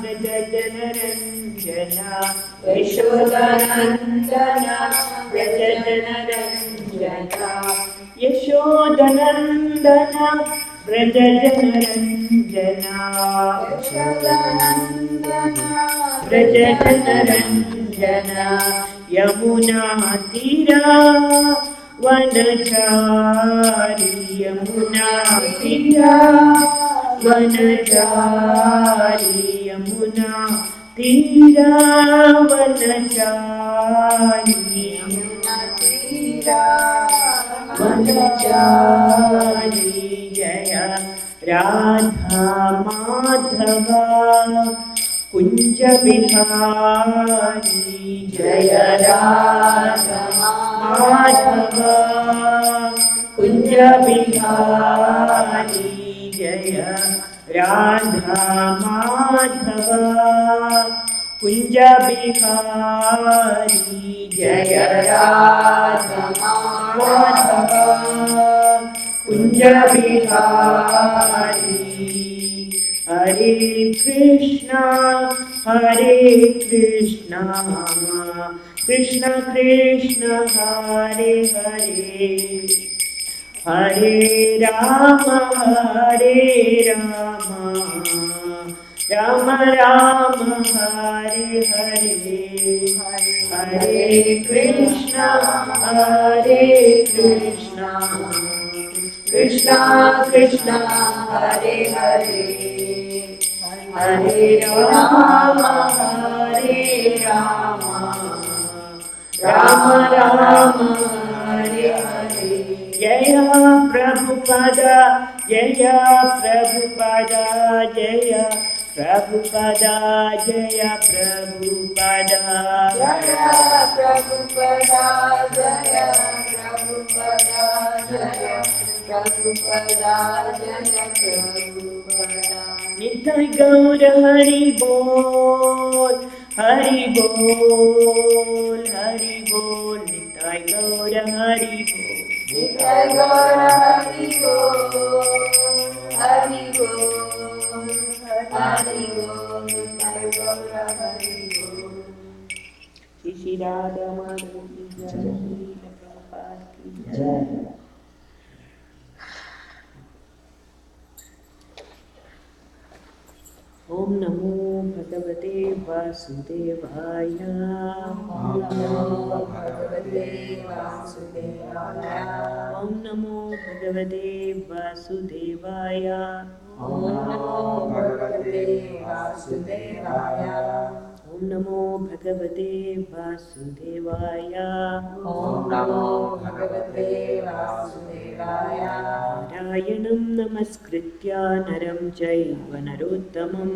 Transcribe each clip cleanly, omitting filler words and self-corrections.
व्रजजनरञ्जना यशोदानन्दना व्रजजनरञ्जना यशोदानन्दना व्रजजनरञ्जना व्रजजनरञ्जना यमुना तीरा वनचारी यमुना तीरा वनचारी यमुना तीरा वनचारी यमुना तीरा वनचारी जय राधा माधव कुंज बिहारी जय राधा माधव कुंज बिहारी जय राधा माधव कुंज बिहारी जय राधा माधव कुंज बिहारी हरे कृष्णा कृष्ण कृष्ण हरे हरे हरे राम राम राम हरे हरे हरे कृष्णा कृष्णा कृष्णा हरे हरे हरे राम राम राम हरे हरे जय प्रभुपदा जय प्रभुपदा जय प्रभुपदा जय प्रभुपदा जय प्रभुपदा जय प्रभुपदा जय प्रभुपदा जय प्रभुपदा नित्य गौर हरि बोल हरि बोल हरि बोल नित्य गौर हरि बोल नित्य गौर हरि बोल हरि बोल हरि बोल नित्य गौर हरि बोल श्री राधा माधव की जय श्री प्रभुपाद की जय ओम नमो भगवते वासुदेवाय ओम नमो भगवते वासुदेवाय ओम नमो भगवते वासुदेवाय ओम नमो भगवते वासुदेवाय ओम नमो भगवते वासुदेवाय ओम नमो भगवते वासुदेवाय नारायणं नमस्कृत्य नरं चैव नरोत्तमं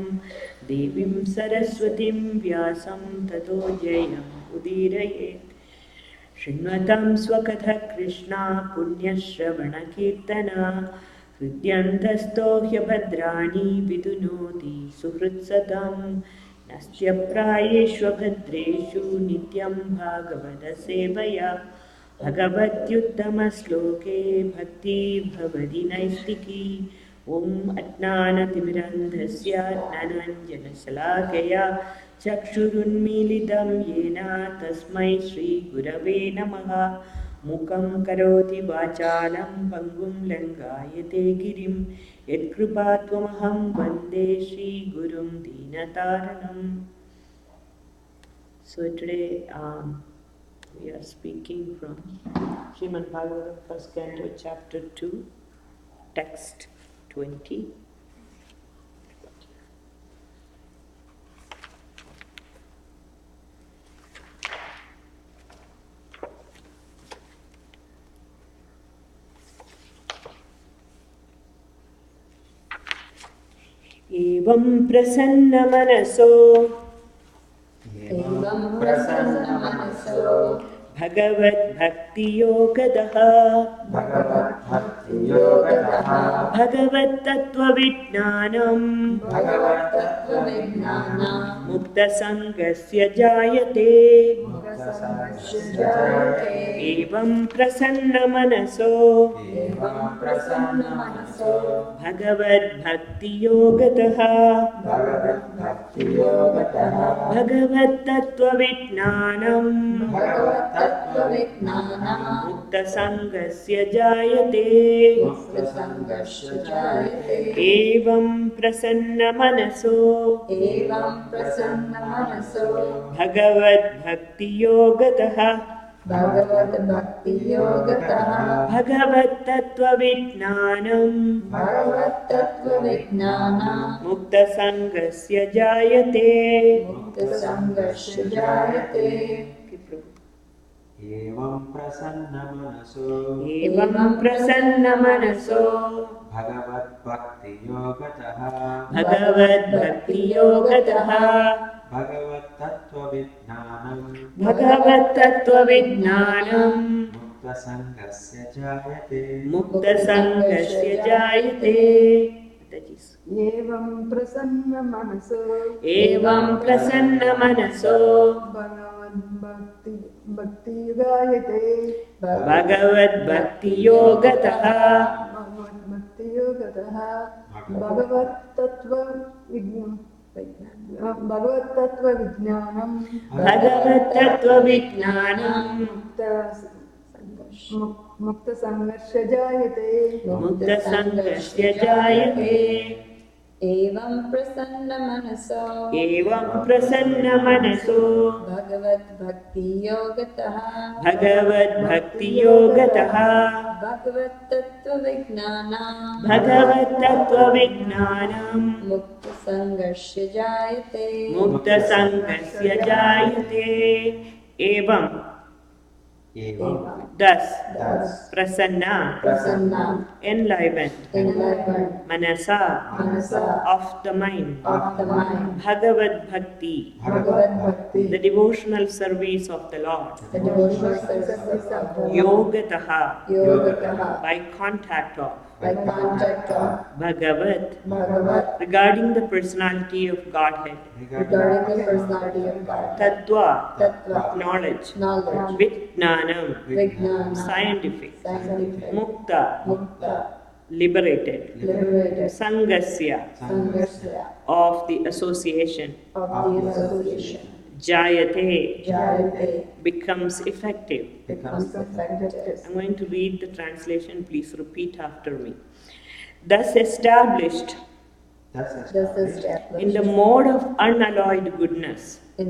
देवीं सरस्वतीं व्यासं ततो जयमुदीरयेत् शृण्वतां स्वकथः कृष्णा पुण्यश्रवणकीर्तना हृद्यन्तस्थो ह्यभद्राणि विदुनोति सुहृत्सतां नस्य प्रायेष्वभद्रेषु नित्यं भागवतसेवया भगवत्युत्तमश्लोके भक्ति भवति नैष्टिकी ॐ अज्ञानतिमिरन्धस्य ज्ञानाञ्जनशलाकया चक्षुरुन्मीलितं येन तस्मै श्रीगुरवे नमः मूकं करोति वाचालं पङ्गुं लङ्घयते गिरिं यत्कृपात्वमहं वन्दे श्रीगुरुं दीनतारणम्. So today we are speaking from Srimad Bhagavatam, first canto, chapter 2, text 20. एवं प्रसन्नमनसो भगवद्भक्तियोगदः भगवत्तत्त्वविज्ञानम् मुक्तसङ्गस्य जायते एवं प्रसन्नमनसो भगवद्भक्तियोगतः भक्तियोगतः भगवत्तत्त्वविज्ञानम् भगवत्तत्त्वविज्ञानम् मुक्तसङ्गस्य जायते मुक्तसङ्गस्य जायते एवं प्रसन्नमनसो भगवद्भक्तियोगतः भगवद्भक्तियोगतः भगवत्तत्त्वविज्ञानम् मुक्तसङ्गस्य जायते मुक्तसङ्गस्य जायते एवं प्रसन्नमनसो भगवद्भक्तियोगतः भगवत्तत्त्वविज्ञानम् मुक्तसङ्गस्य जायते एवं प्रसन्नमनसो भगवद्भक्तियोगतः भगवत्तत्त्वविज्ञानम् मुक्तसङ्गस्य जायते एवं प्रसन्नमनसो भगवद्भक्तियोगतः भगवत्तत्त्वविज्ञानम् मुक्तसङ्गस्य जायते एवं thus prasanna enlivened manasa of the mind bhagavad bhakti the devotional service of the Lord yogataha by contact of Bhagavat regarding the personality of Godhead Tattva knowledge Vijnanam scientific Mukta liberated Sangasya of the association Jayate becomes effective. I'm going to read the translation. Please repeat after me. Thus established in the mode of unalloyed goodness, the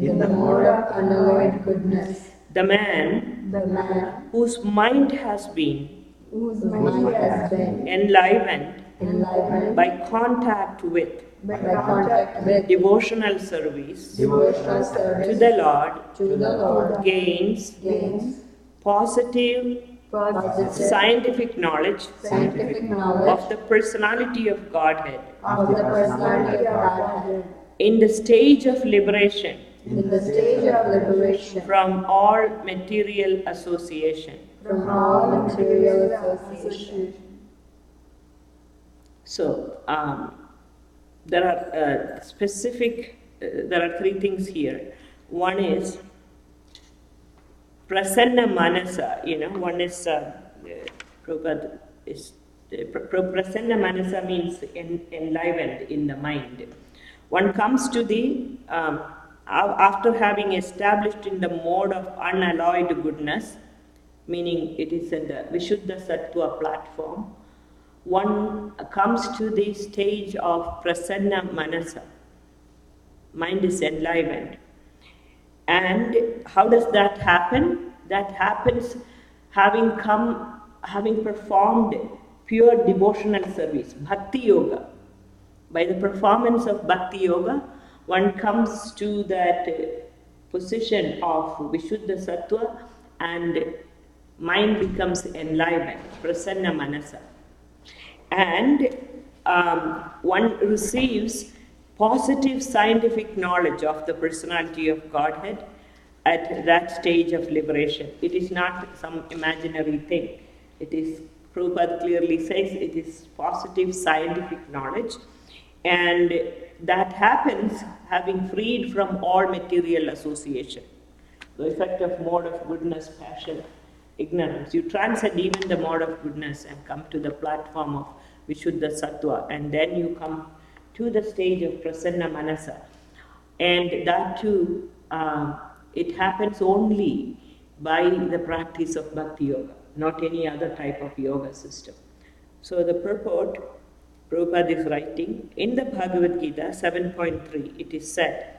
man whose mind has been enlivened by contact with devotional service to the Lord gains positive scientific knowledge of the personality of Godhead in the stage of liberation from all material association. So, there are there are three things here. One is prasanna manasa, one is, Prabhupada is, prasanna manasa means enlivened in the mind. One comes to the, after having established in the mode of unalloyed goodness, meaning it is in the Vishuddha Sattva platform, one comes to the stage of prasanna manasa. Mind is enlivened. And how does that happen? That happens having performed pure devotional service, bhakti yoga. By the performance of bhakti yoga, one comes to that position of Vishuddha Sattva and mind becomes enlivened, prasanna manasa. And one receives positive scientific knowledge of the personality of Godhead at that stage of liberation. It is not some imaginary thing. It is, Prabhupada clearly says, it is positive scientific knowledge. And that happens having freed from all material association. The effect of mode of goodness, passion, ignorance. You transcend even the mode of goodness and come to the platform of Vishuddha Sattva, and then you come to the stage of Prasanna Manasa. And that too, it happens only by the practice of Bhakti Yoga, not any other type of yoga system. So the purport, Prabhupada is writing, in the Bhagavad Gita 7.3, it is said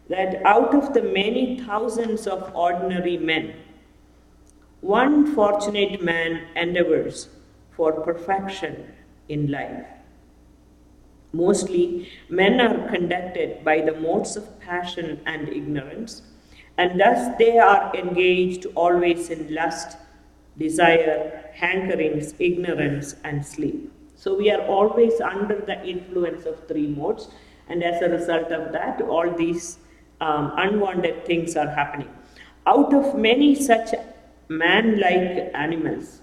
that out of the many thousands of ordinary men, one fortunate man endeavors for perfection in life. Mostly, men are conducted by the modes of passion and ignorance, and thus they are engaged always in lust, desire, hankerings, ignorance, and sleep. So we are always under the influence of three modes, and as a result of that, all these unwanted things are happening. Out of many such man-like animals,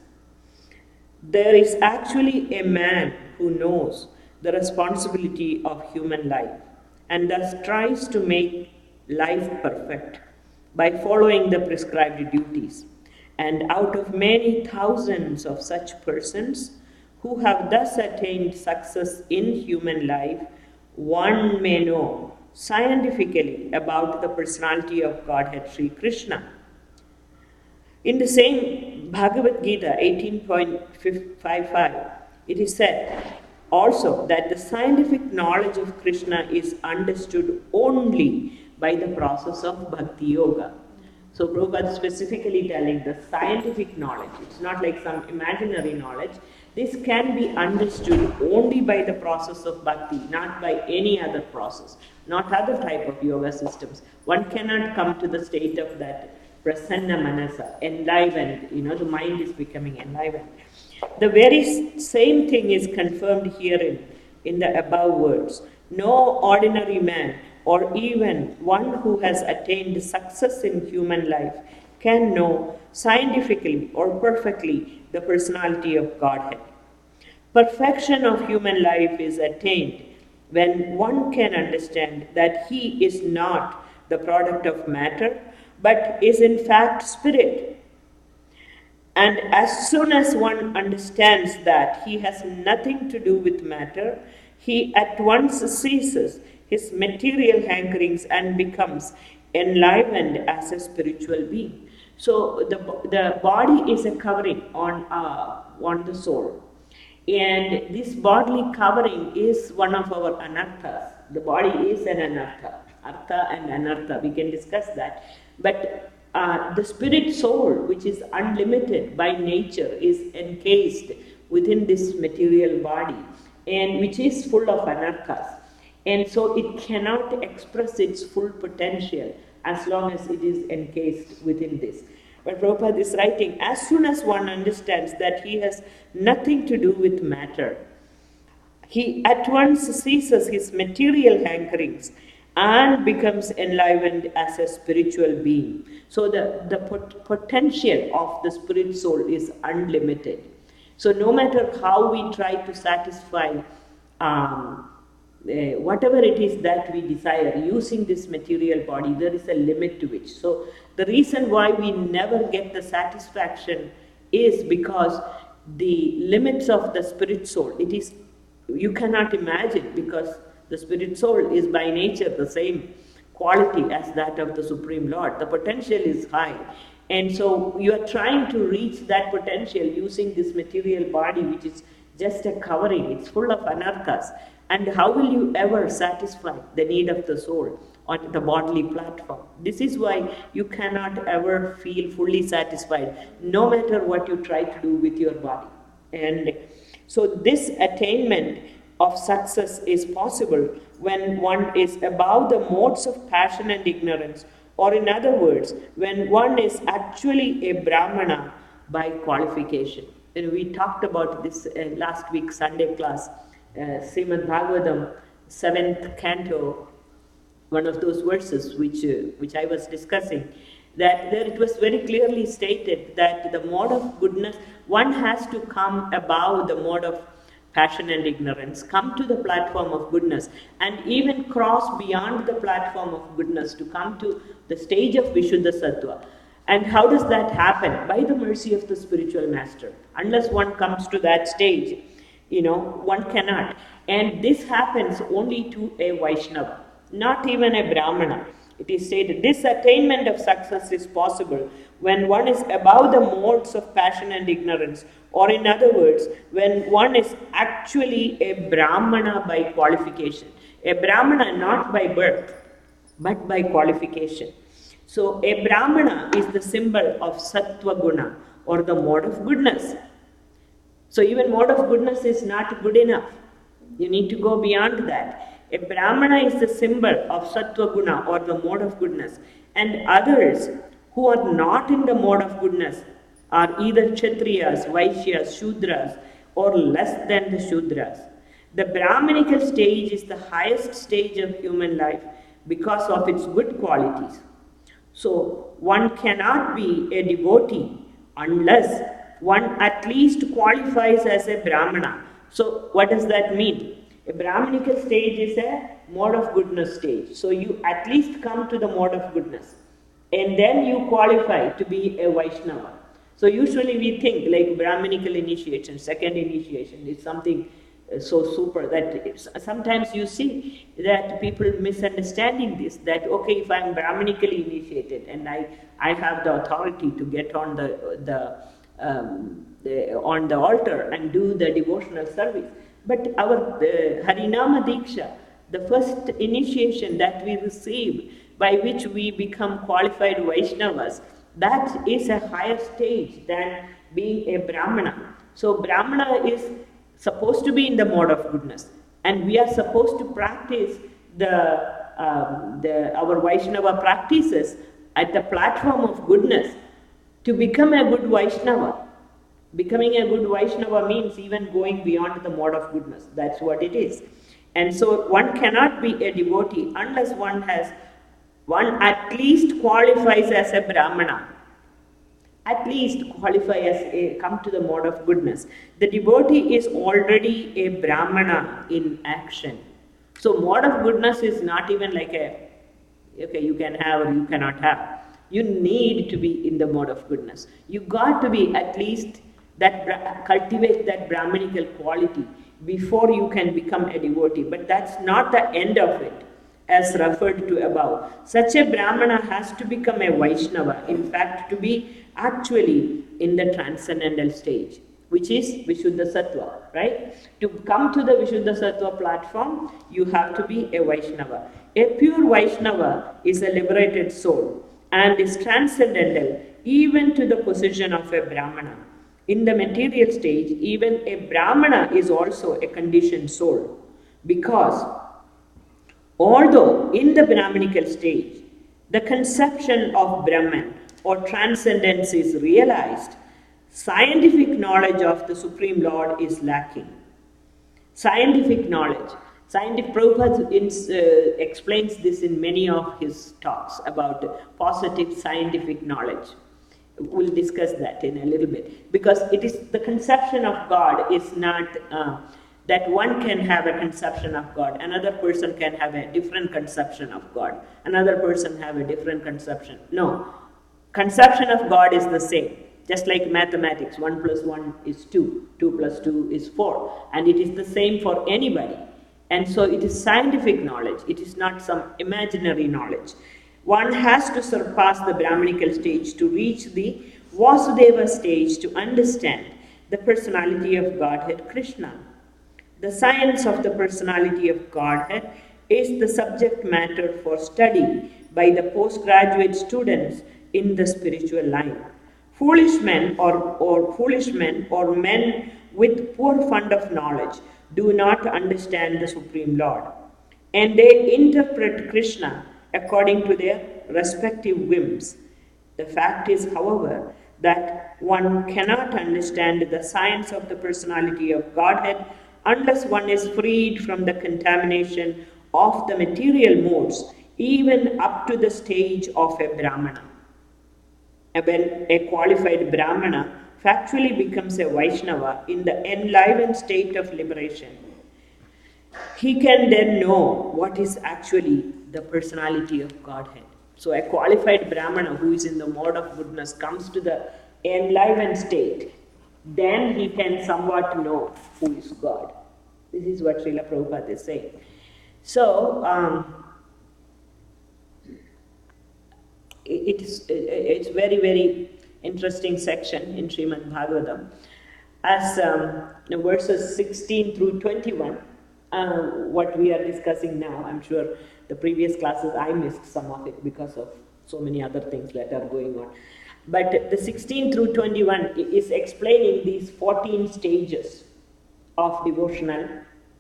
there is actually a man who knows the responsibility of human life and thus tries to make life perfect by following the prescribed duties. And out of many thousands of such persons who have thus attained success in human life, one may know scientifically about the personality of Godhead Sri Krishna. In the same Bhagavad Gita 18.55, it is said also that the scientific knowledge of Krishna is understood only by the process of Bhakti Yoga. So Prabhupada is specifically telling the scientific knowledge. It's not like some imaginary knowledge. This can be understood only by the process of bhakti, not by any other process, not other type of yoga systems. One cannot come to the state of that prasanna manasa, enlivened, the mind is becoming enlivened. The very same thing is confirmed here in the above words. No ordinary man or even one who has attained success in human life can know scientifically or perfectly the personality of Godhead. Perfection of human life is attained when one can understand that he is not the product of matter, but is in fact spirit. And as soon as one understands that he has nothing to do with matter, he at once ceases his material hankerings and becomes enlivened as a spiritual being. So the body is a covering on the soul. And this bodily covering is one of our anarthas. The body is an anartha. Artha and anartha, we can discuss that. But the spirit soul, which is unlimited by nature, is encased within this material body, and which is full of anarthas. And so it cannot express its full potential as long as it is encased within this. But Prabhupada is writing, as soon as one understands that he has nothing to do with matter, he at once ceases his material hankerings and becomes enlivened as a spiritual being. So the potential of the spirit soul is unlimited. So no matter how we try to satisfy whatever it is that we desire using this material body, there is a limit to which. So the reason why we never get the satisfaction is because the limits of the spirit soul, you cannot imagine, because the spirit soul is by nature the same quality as that of the Supreme Lord. The potential is high. And so you are trying to reach that potential using this material body, which is just a covering. It's full of anarthas. And how will you ever satisfy the need of the soul on the bodily platform? This is why you cannot ever feel fully satisfied, no matter what you try to do with your body. And so this attainment of success is possible when one is above the modes of passion and ignorance, or in other words, when one is actually a Brahmana by qualification. And we talked about this last week Sunday class, Srimad Bhagavatam, 7th canto, one of those verses which I was discussing, that there it was very clearly stated that the mode of goodness, one has to come above the mode of passion and ignorance, come to the platform of goodness, and even cross beyond the platform of goodness to come to the stage of Vishuddha Sattva. And how does that happen? By the mercy of the spiritual master. Unless one comes to that stage, one cannot. And this happens only to a Vaishnava. not even a Brahmana. It is stated, this attainment of success is possible when one is above the modes of passion and ignorance, or in other words, when one is actually a Brahmana by qualification. A Brahmana not by birth, but by qualification. So a Brahmana is the symbol of Sattva Guna, or the mode of goodness. So even mode of goodness is not good enough. You need to go beyond that. A Brahmana is the symbol of Sattva Guna, or the mode of goodness. And others who are not in the mode of goodness are either Kshatriyas, Vaishyas, Shudras, or less than the Shudras. The Brahminical stage is the highest stage of human life because of its good qualities. So one cannot be a devotee unless one at least qualifies as a Brahmana. So what does that mean? A Brahminical stage is a mode of goodness stage. So you at least come to the mode of goodness. And then you qualify to be a Vaishnava. So usually we think like Brahminical initiation, second initiation is something so super that sometimes you see that people misunderstanding this, that okay, if I'm Brahminically initiated and I have the authority to get on the altar and do the devotional service. But our Harinama Diksha, the first initiation that we receive by which we become qualified Vaishnavas, that is a higher stage than being a Brahmana. So Brahmana is supposed to be in the mode of goodness, and we are supposed to practice our Vaishnava practices at the platform of goodness to become a good Vaishnava. Becoming a good Vaishnava means even going beyond the mode of goodness. That's what it is. And so one cannot be a devotee unless one at least qualifies as a Brahmana. At least qualify as come to the mode of goodness. The devotee is already a Brahmana in action. So mode of goodness is not even like you can have or you cannot have. You need to be in the mode of goodness. You got to be at least cultivate that Brahminical quality before you can become a devotee. But that's not the end of it, as referred to above. Such a Brahmana has to become a Vaishnava, in fact, to be actually in the transcendental stage, which is Vishuddha Sattva, right? To come to the Vishuddha Sattva platform, you have to be a Vaishnava. A pure Vaishnava is a liberated soul and is transcendental even to the position of a Brahmana. In the material stage, even a Brahmana is also a conditioned soul, because although in the Brahminical stage, the conception of Brahman or transcendence is realized, scientific knowledge of the Supreme Lord is lacking. Scientific knowledge. Prabhupada explains this in many of his talks about positive scientific knowledge. We'll discuss that in a little bit, because it is the conception of God is not that one can have a conception of God, another person can have a different conception of God, another person have a different conception. No, conception of God is the same. Just like mathematics, 1 plus 1 is 2, 2 plus 2 is 4, and it is the same for anybody. And so it is scientific knowledge, it is not some imaginary knowledge. One has to surpass the Brahminical stage to reach the Vasudeva stage to understand the personality of Godhead Krishna. The science of the personality of Godhead is the subject matter for study by the postgraduate students in the spiritual line. Foolish men or men with poor fund of knowledge do not understand the Supreme Lord, and they interpret Krishna according to their respective whims. The fact is, however, that one cannot understand the science of the personality of Godhead unless one is freed from the contamination of the material modes, even up to the stage of a Brahmana. When a qualified Brahmana factually becomes a Vaishnava in the enlivened state of liberation, he can then know what is actually the personality of Godhead. So a qualified Brahmana who is in the mode of goodness comes to the enlivened state, then he can somewhat know who is God. This is what Srila Prabhupada is saying. So, it's very, very interesting section in Srimad Bhagavatam. As verses 16 through 21, what we are discussing now, I'm sure the previous classes I missed some of it because of so many other things that are going on. But the 16 through 21 is explaining these 14 stages of devotional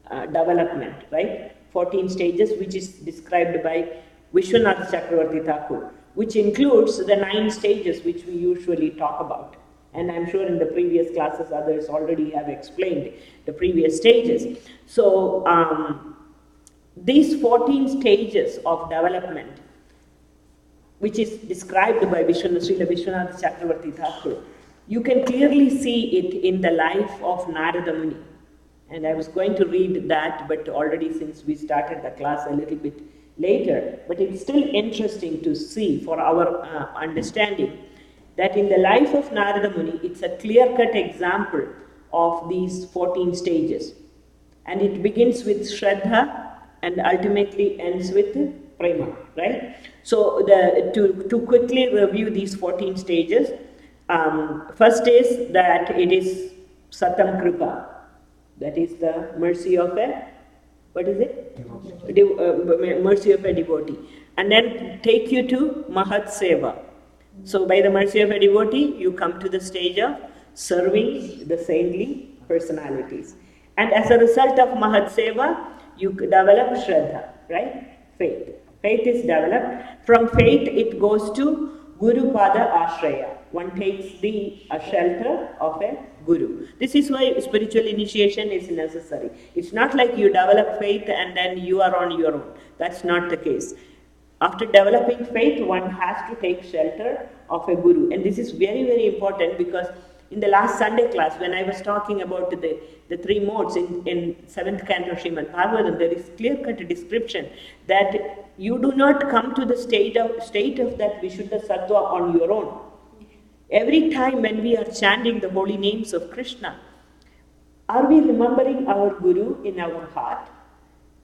development, right? 14 stages, which is described by Vishwanath Chakravarti Thakur, which includes the 9 stages which we usually talk about. And I'm sure in the previous classes others already have explained the previous stages. So these 14 stages of development, which is described by Srila Vishwanath Chakravarti Thakur, you can clearly see it in the life of Narada Muni. And I was going to read that, but already since we started the class a little bit later, but it's still interesting to see for our understanding that in the life of Narada Muni, it's a clear-cut example of these 14 stages. And it begins with Shraddha and ultimately ends with Prema, right? So to quickly review these 14 stages, first is that it is Satam Kripa, that is the mercy of a, what is it? Mercy of a devotee. And then take you to Mahat Seva. So by the mercy of a devotee, you come to the stage of serving the saintly personalities. And as a result of Mahat Seva, you develop Shraddha, right? Faith. Faith is developed. From faith, it goes to Guru Pada Ashraya. One takes the shelter of a Guru. This is why spiritual initiation is necessary. It's not like you develop faith and then you are on your own. That's not the case. After developing faith, one has to take shelter of a Guru. And this is very, very important because in the last Sunday class, when I was talking about the 3 modes in 7th canto Srimad Bhagavatam, there is clear-cut description that you do not come to the state of that Vishuddha Sattva on your own. Every time when we are chanting the holy names of Krishna, are we remembering our Guru in our heart?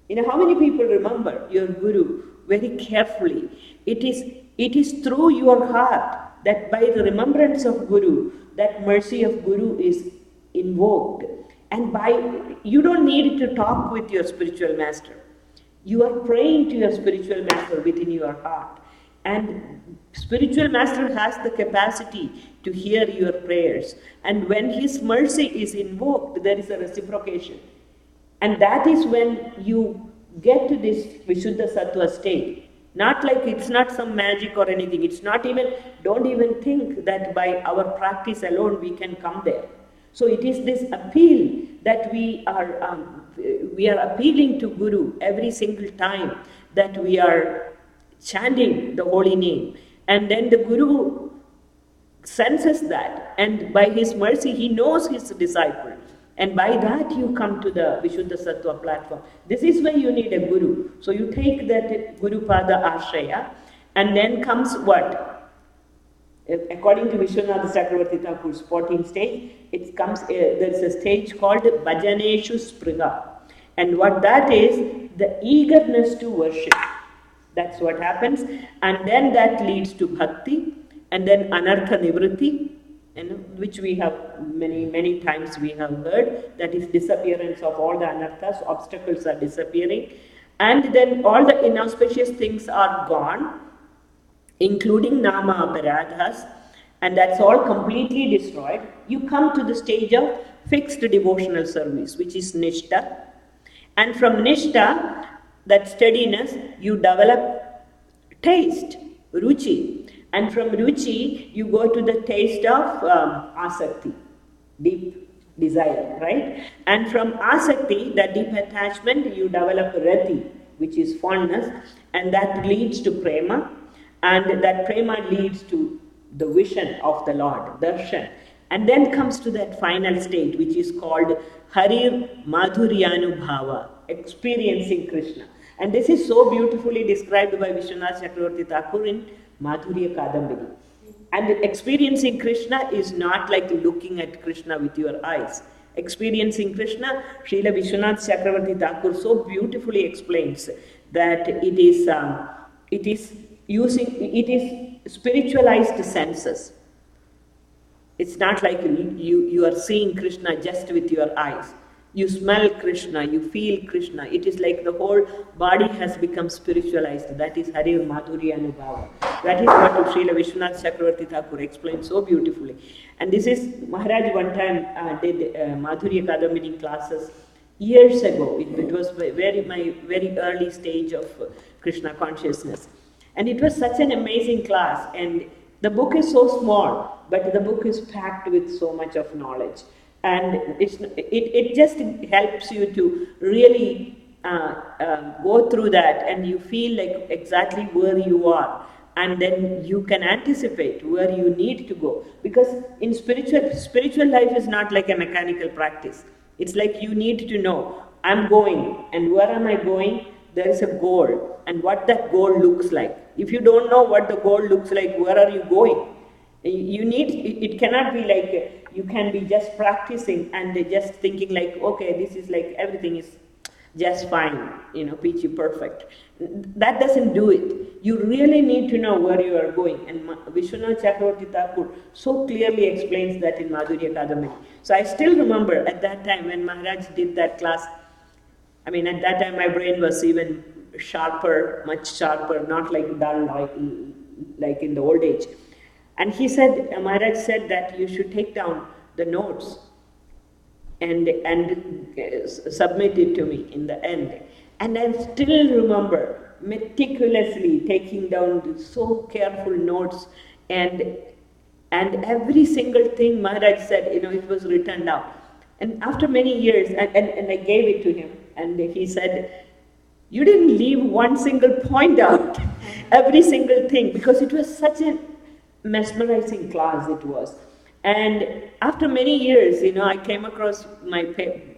How many people remember your Guru very carefully? It is through your heart that by the remembrance of Guru, that mercy of Guru is invoked. And you don't need to talk with your spiritual master. You are praying to your spiritual master within your heart. And spiritual master has the capacity to hear your prayers. And when his mercy is invoked, there is a reciprocation. And that is when you get to this Vishuddha Sattva state. Not like it's not some magic or anything. It's not even, don't even think that by our practice alone we can come there. So it is this appeal that we are appealing to Guru every single time that we are chanting the holy name. And then the Guru senses that, and by his mercy he knows his disciple. And by that you come to the Vishuddha Sattva platform. This is why you need a Guru. So you take that Guru Pada Ashraya, and then comes what? According to Vishwanath Chakravarti Thakur's 14th stage, there's a stage called Bhajaneshu Spriha. And what that is, the eagerness to worship. That's what happens. And then that leads to Bhakti, and then Anartha Nivritti, which we have many times we have heard, that is disappearance of all the anarthas, obstacles are disappearing, and then all the inauspicious things are gone, including nama aparadhas, and that's all completely destroyed. You come to the stage of fixed devotional service, which is Nishtha, and from Nishtha, that steadiness, you develop taste, Ruchi. And from Ruchi, you go to the taste of Asakti, deep desire, right? And from Asakti, that deep attachment, you develop Rati, which is fondness, and that leads to Prema, and that Prema leads to the vision of the Lord, Darshan. And then comes to that final state, which is called Harir Madhuryanubhava, experiencing Krishna. And this is so beautifully described by Vishwanath Chakravarti Thakur in Madhurya Kadambini. And experiencing Krishna is not like looking at Krishna with your eyes. Experiencing Krishna, Srila Vishwanath Chakravarti Thakur so beautifully explains that it is spiritualized senses. It's not like you are seeing Krishna just with your eyes. You smell Krishna, you feel Krishna. It is like the whole body has become spiritualized. That is Harir Madhurya Anubhava. That is what Srila Vishwanath Chakravarti Thakur explained so beautifully. And this is, Maharaj one time did Madhurya Kadambini classes years ago. It was my very early stage of Krishna consciousness. And it was such an amazing class. And the book is so small, but the book is packed with so much of knowledge. And it just helps you to really go through that, and you feel like exactly where you are. And then you can anticipate where you need to go. Because in spiritual life is not like a mechanical practice. It's like you need to know, I'm going, and where am I going? There is a goal, and what that goal looks like. If you don't know what the goal looks like, where are you going? You need, it cannot be like you can be just practicing and just thinking like, okay, this is like everything is just fine, peachy perfect. That doesn't do it. You really need to know where you are going. And Vishwanath Chakravarti Thakur so clearly explains that in Madhurya Kadambini. So I still remember at that time when Maharaj did that class, at that time my brain was even sharper, much sharper, not like dull like in the old age. And he said, Maharaj said that you should take down the notes and submit it to me in the end. And I still remember meticulously taking down so careful notes, and every single thing Maharaj said, it was written down. And after many years, and I gave it to him, and he said, you didn't leave one single point out, every single thing, because it was such a mesmerizing class it was. And after many years, I came across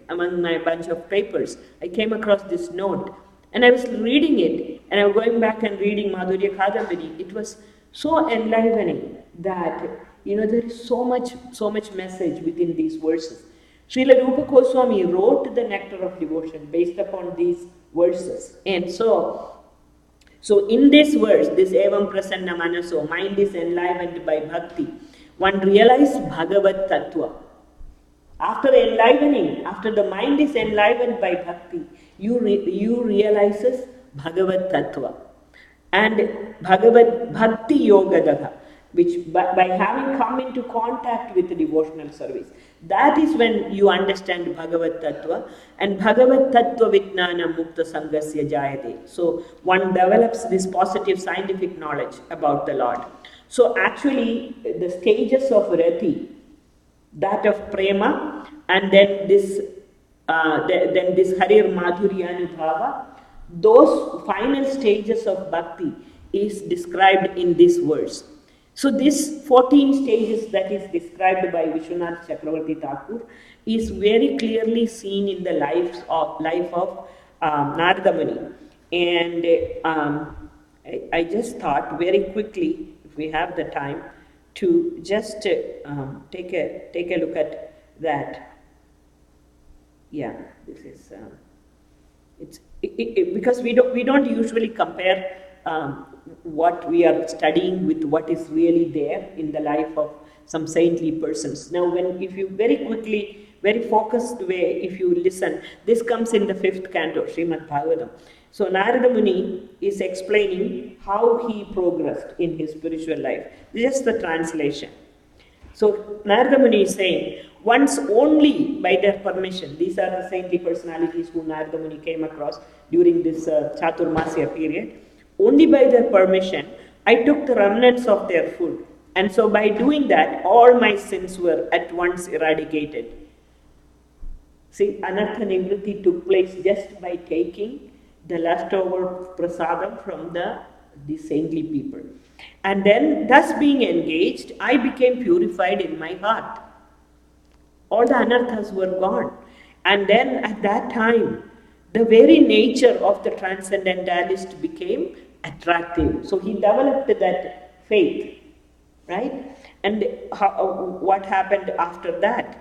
among my bunch of papers, I came across this note, and I was reading it, and I was going back and reading Madhurya Kadambini. It was so enlivening that, there is so much message within these verses. Srila Rupa Goswami wrote the Nectar of Devotion based upon these verses. And so in this verse, this Evam Prasanna Manaso, mind is enlivened by bhakti, one realizes Bhagavat Tattva. After enlivening, after the mind is enlivened by bhakti, you realizes Bhagavat Tattva. And Bhagavat Bhakti Yogadaha, which by having come into contact with the devotional service, that is when you understand Bhagavat Tattva, and Bhagavat Tattva Vijnana Mukta Sangasya Jayate. So one develops this positive scientific knowledge about the Lord. So actually the stages of Rati, that of Prema, and then this Harir Madhurya Anubhava, those final stages of Bhakti is described in this verse. So this 14 stages that is described by Vishwanath Chakravarti Thakur is very clearly seen in the life of Narada Muni. And I just thought very quickly, if we have the time, to just take a look at that. Yeah, this is because we don't usually compare what we are studying with what is really there in the life of some saintly persons. Now, if you very quickly, very focused way, if you listen, this comes in the 5th canto, Srimad Bhagavatam. So Narada Muni is explaining how he progressed in his spiritual life. Just the translation. So Narada Muni is saying, once only by their permission, these are the saintly personalities who Narada Muni came across during this Chaturmasya period. Only by their permission, I took the remnants of their food. And so by doing that, all my sins were at once eradicated. See, Anartha Nivritti took place just by taking the leftover prasadam from the saintly people. And then, thus being engaged, I became purified in my heart. All the anarthas were gone. And then at that time, the very nature of the transcendentalist became attractive. So he developed that faith, right? And what happened after that?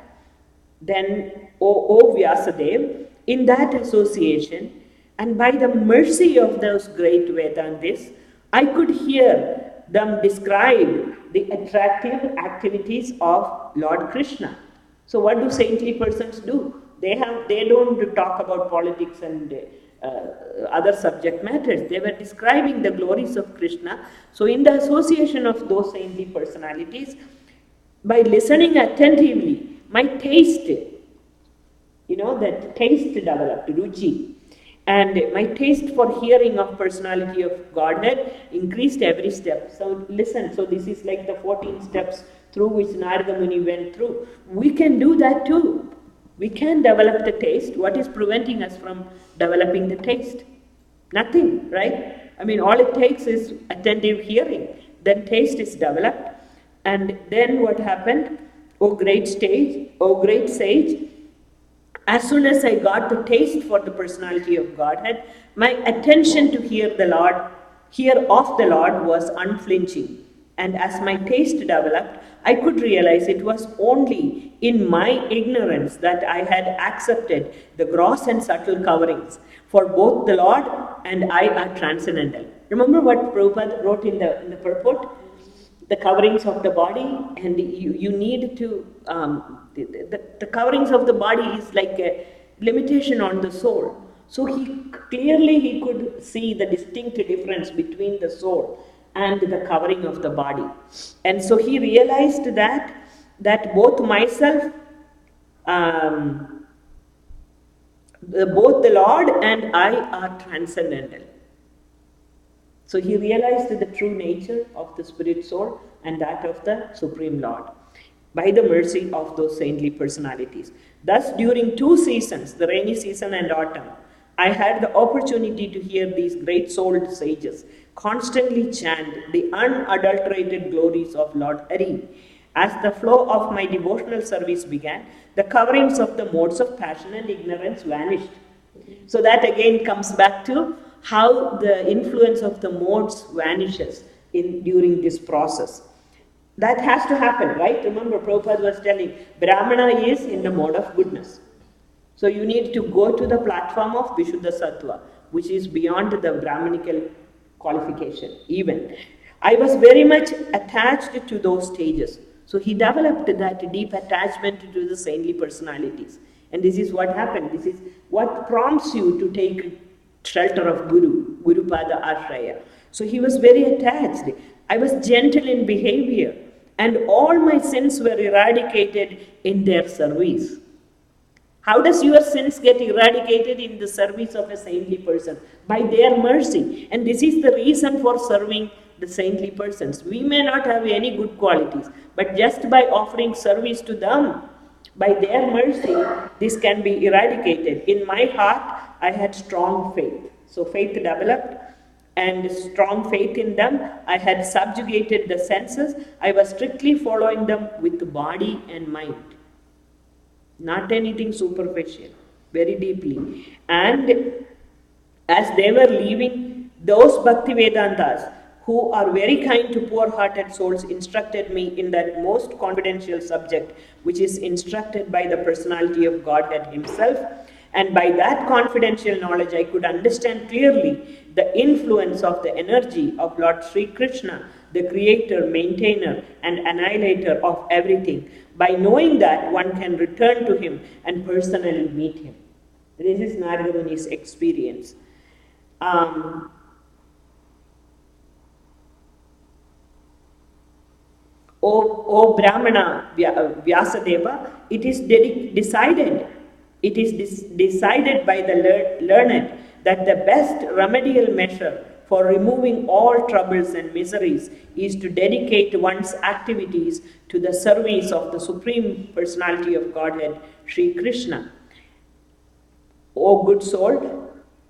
Then, O Vyasadev, in that association, and by the mercy of those great Vedantis, I could hear them describe the attractive activities of Lord Krishna. So what do saintly persons do? They don't talk about politics and other subject matters. They were describing the glories of Krishna. So in the association of those saintly personalities, by listening attentively, my taste, that taste developed, ruchi. And my taste for hearing of personality of Godhead increased every step. So listen, so this is like the 14 steps through which Narada Muni went through. We can do that too. We can develop the taste. What is preventing us from developing the taste? Nothing, right? I mean, all it takes is attentive hearing. Then taste is developed. And then what happened? Oh great sage, as soon as I got the taste for the personality of Godhead, my attention to hear of the Lord was unflinching. And as my taste developed, I could realize it was only in my ignorance that I had accepted the gross and subtle coverings, for both the Lord and I are transcendental. Remember what Prabhupada wrote in the purport? The coverings of the body, and you need to, the coverings of the body is like a limitation on the soul. So he could see the distinct difference between the soul and the covering of the body. And so he realized that both myself, both the Lord and I are transcendental. So he realized the true nature of the spirit soul and that of the Supreme Lord by the mercy of those saintly personalities. Thus, during 2 seasons, the rainy season and autumn, I had the opportunity to hear these great-souled sages constantly chant the unadulterated glories of Lord Hari. As the flow of my devotional service began, the coverings of the modes of passion and ignorance vanished. So that again comes back to how the influence of the modes vanishes during this process. That has to happen, right? Remember, Prabhupada was telling, Brahmana is in the mode of goodness. So you need to go to the platform of Vishuddha Sattva, which is beyond the Brahmanical qualification, even. I was very much attached to those stages. So he developed that deep attachment to the saintly personalities. And this is what happened. This is what prompts you to take shelter of Guru Pada Ashraya. So he was very attached. I was gentle in behavior, and all my sins were eradicated in their service. How does your sins get eradicated in the service of a saintly person? By their mercy. And this is the reason for serving the saintly persons. We may not have any good qualities, but just by offering service to them, by their mercy, this can be eradicated. In my heart, I had strong faith. So faith developed, and strong faith in them. I had subjugated the senses. I was strictly following them with the body and mind. Not anything superficial, very deeply. And as they were leaving, those Bhakti Vedantas who are very kind to poor-hearted souls instructed me in that most confidential subject, which is instructed by the personality of Godhead himself. And by that confidential knowledge, I could understand clearly the influence of the energy of Lord Sri Krishna, the creator, maintainer, and annihilator of everything. By knowing that, one can return to him and personally meet him. This is Narada Muni's experience. O Brahmana Vyasadeva, it is decided by the learned that the best remedial measure for removing all troubles and miseries is to dedicate one's activities to the service of the Supreme Personality of Godhead, Sri Krishna. O good soul,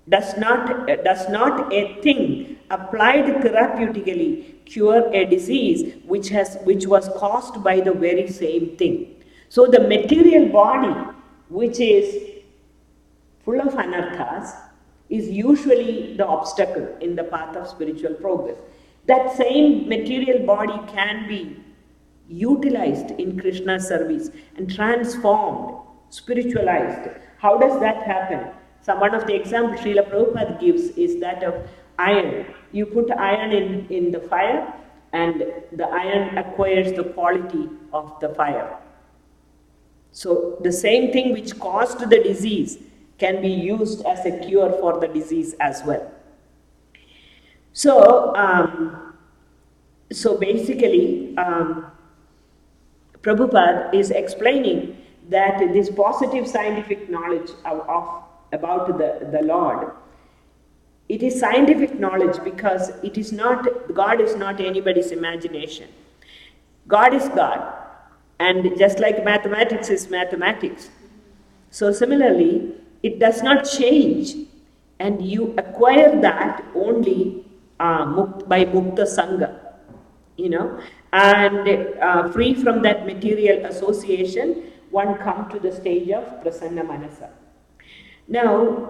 does not a thing applied therapeutically cure a disease which was caused by the very same thing? So the material body, which is full of anarthas, is usually the obstacle in the path of spiritual progress. That same material body can be utilized in Krishna's service and transformed, spiritualized. How does that happen? One of the examples Srila Prabhupada gives is that of iron. You put iron in the fire, and the iron acquires the quality of the fire. So the same thing which caused the disease can be used as a cure for the disease as well. So, basically, Prabhupada is explaining that this positive scientific knowledge about the Lord, it is scientific knowledge because it is not, God is not anybody's imagination. God is God, and just like mathematics is mathematics. So similarly, it does not change, and you acquire that only by Mukta Sangha, and free from that material association, one come to the stage of Prasanna Manasa. Now,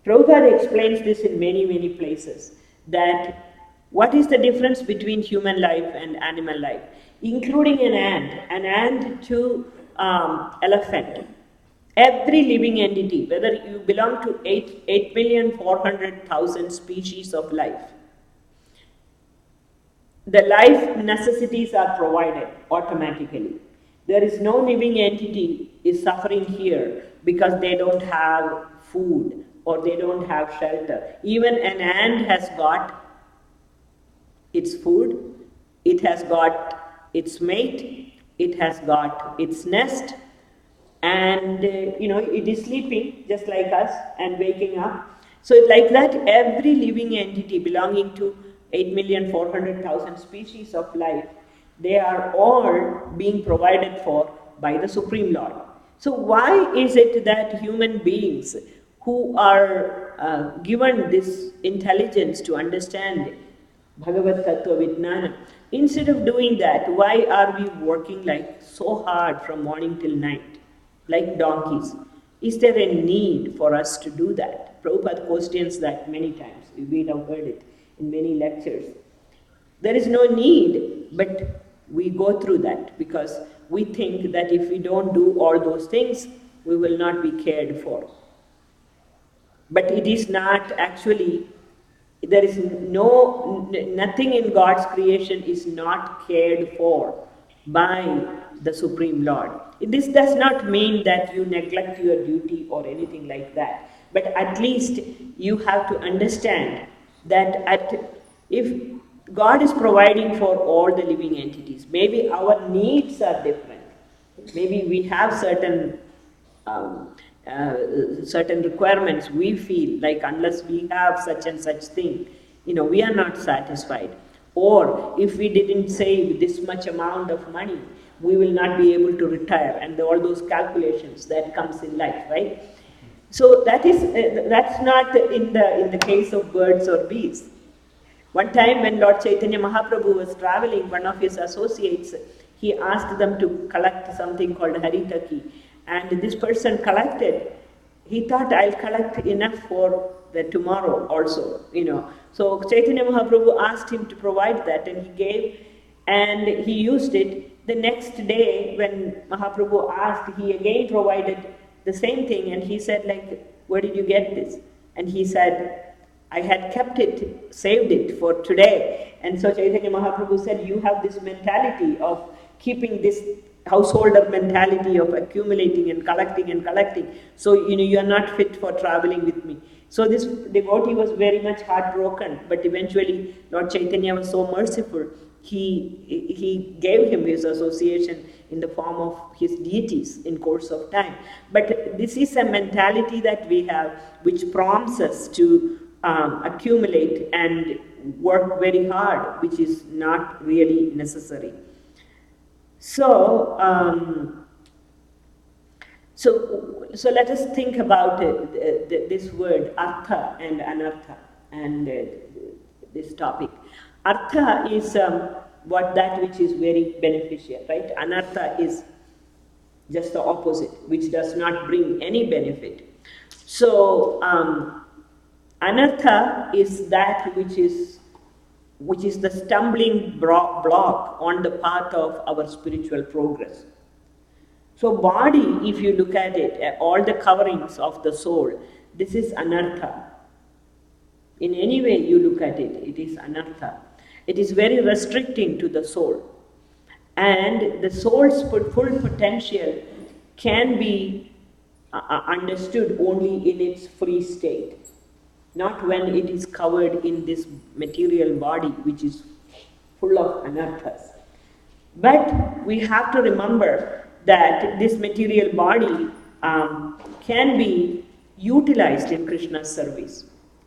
Prabhupada explains this in many, many places, that what is the difference between human life and animal life, including an ant to elephant. Every living entity, whether you belong to 8,400,000 species of life, the life necessities are provided automatically. There is no living entity is suffering here because they don't have food or they don't have shelter. Even an ant has got its food, it has got its mate, it has got its nest, and it is sleeping just like us and waking up. So like that, every living entity belonging to 8,400,000 species of life, they are all being provided for by the Supreme Lord. So why is it that human beings who are given this intelligence to understand Bhagavad Tattva Vijnana, instead of doing that, why are we working like so hard from morning till night, like donkeys? Is there a need for us to do that? Prabhupada questions that many times. We have heard it in many lectures. There is no need, but we go through that because we think that if we don't do all those things, we will not be cared for. But it is not actually, there is nothing in God's creation is not cared for by the Supreme Lord. This does not mean that you neglect your duty or anything like that, but at least you have to understand that if God is providing for all the living entities, maybe our needs are different. Maybe we have certain requirements we feel like unless we have such and such thing, we are not satisfied. Or if we didn't save this much amount of money, we will not be able to retire, and all those calculations that comes in life, right? So that's not in the case of birds or bees. One time when Lord Chaitanya Mahaprabhu was traveling, one of his associates, he asked them to collect something called Haritaki, and this person collected. He thought, I'll collect enough for the tomorrow also, So Chaitanya Mahaprabhu asked him to provide that, and he gave, and he used it. The next day when Mahaprabhu asked, he again provided the same thing, and he said, where did you get this? And he said, I had kept it, saved it for today. And so Chaitanya Mahaprabhu said, you have this mentality of keeping this householder mentality of accumulating and collecting. So, you are not fit for traveling with me. So this devotee was very much heartbroken, but eventually Lord Chaitanya was so merciful. He gave him his association in the form of his deities in course of time. But this is a mentality that we have which prompts us to accumulate and work very hard, which is not really necessary. So let us think about this word artha and anartha and this topic. Artha is that which is very beneficial, right? Anartha is just the opposite, which does not bring any benefit. So anartha is that which is the stumbling block on the path of our spiritual progress. So body, if you look at it, all the coverings of the soul, this is anartha. In any way you look at it, it is anartha. It is very restricting to the soul. And the soul's full potential can be understood only in its free state, not when it is covered in this material body which is full of anarthas. But we have to remember that this material body can be utilized in Krishna's service.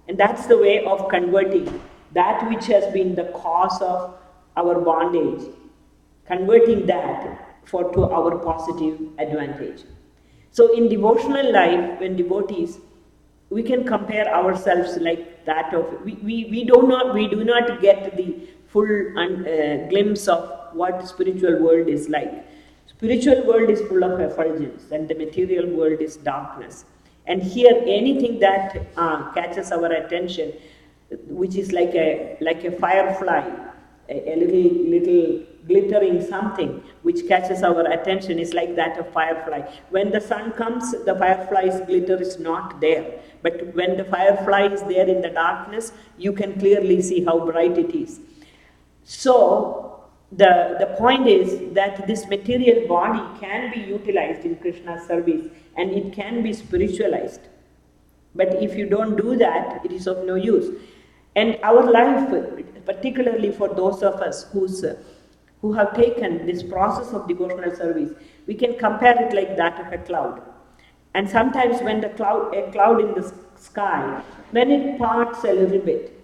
And that's the way of converting that which has been the cause of our bondage, converting that to our positive advantage. So in devotional life, when devotees, we can compare ourselves like that of, we do not get the full glimpse of what spiritual world is like. Spiritual world is full of effulgence and the material world is darkness. And here anything that catches our attention, which is like a firefly, a little glittering something which catches our attention, is like that of firefly. When the sun comes, the firefly's glitter is not there. But when the firefly is there in the darkness, you can clearly see how bright it is. So the point is that this material body can be utilized in Krishna's service and it can be spiritualized. But if you don't do that, it is of no use. And our life, particularly for those of us who have taken this process of devotional service, we can compare it like that of a cloud. And sometimes when a cloud in the sky, when it parts a little bit,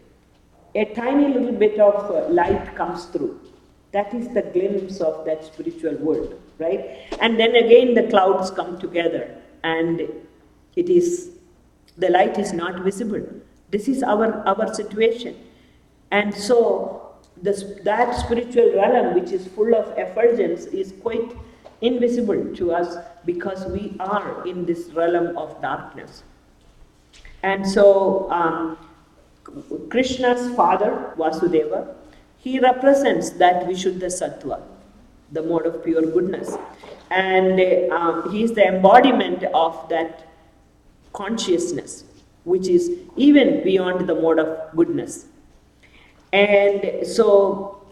a tiny little bit of light comes through. That is the glimpse of that spiritual world, right? And then again the clouds come together and the light is not visible. This is our situation. And so that spiritual realm which is full of effulgence is quite invisible to us because we are in this realm of darkness. And so Krishna's father, Vasudeva, he represents that Vishuddha Sattva, the mode of pure goodness. And he is the embodiment of that consciousness, which is even beyond the mode of goodness. And so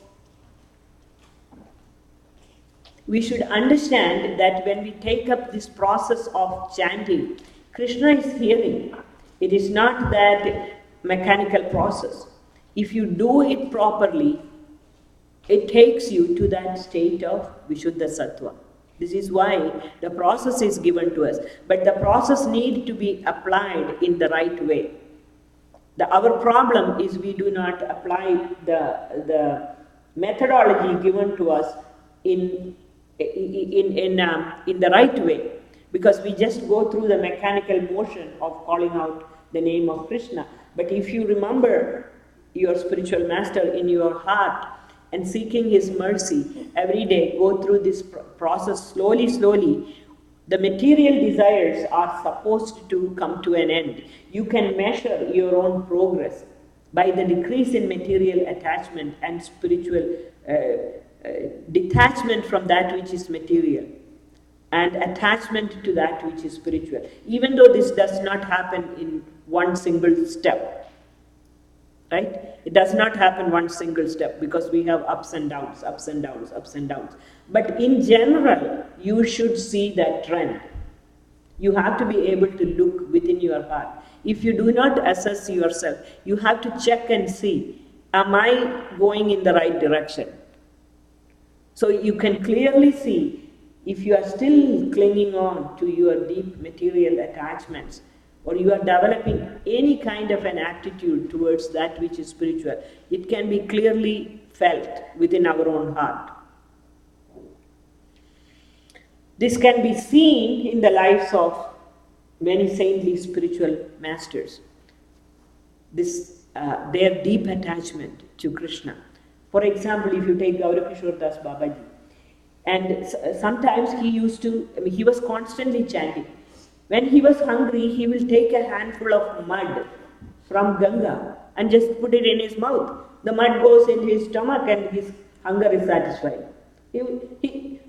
we should understand that when we take up this process of chanting, Krishna is hearing. It is not that mechanical process. If you do it properly, it takes you to that state of Vishuddha Sattva. This is why the process is given to us. But the process needs to be applied in the right way. Our problem is we do not apply the methodology given to us in the right way, because we just go through the mechanical motion of calling out the name of Krishna. But if you remember your spiritual master in your heart and seeking his mercy every day, go through this process slowly, the material desires are supposed to come to an end. You can measure your own progress by the decrease in material attachment and spiritual detachment from that which is material and attachment to that which is spiritual. Even though this does not happen in one single step, right? It does not happen one single step because we have ups and downs. But in general, you should see that trend. You have to be able to look within your heart. If you do not assess yourself, you have to check and see, am I going in the right direction? So you can clearly see if you are still clinging on to your deep material attachments, or you are developing any kind of an attitude towards that which is spiritual, it can be clearly felt within our own heart. This can be seen in the lives of many saintly spiritual masters. Their deep attachment to Krishna. For example, if you take Gaura Das Babaji, and sometimes he was constantly chanting. When he was hungry, he will take a handful of mud from Ganga and just put it in his mouth. The mud goes into his stomach and his hunger is satisfied.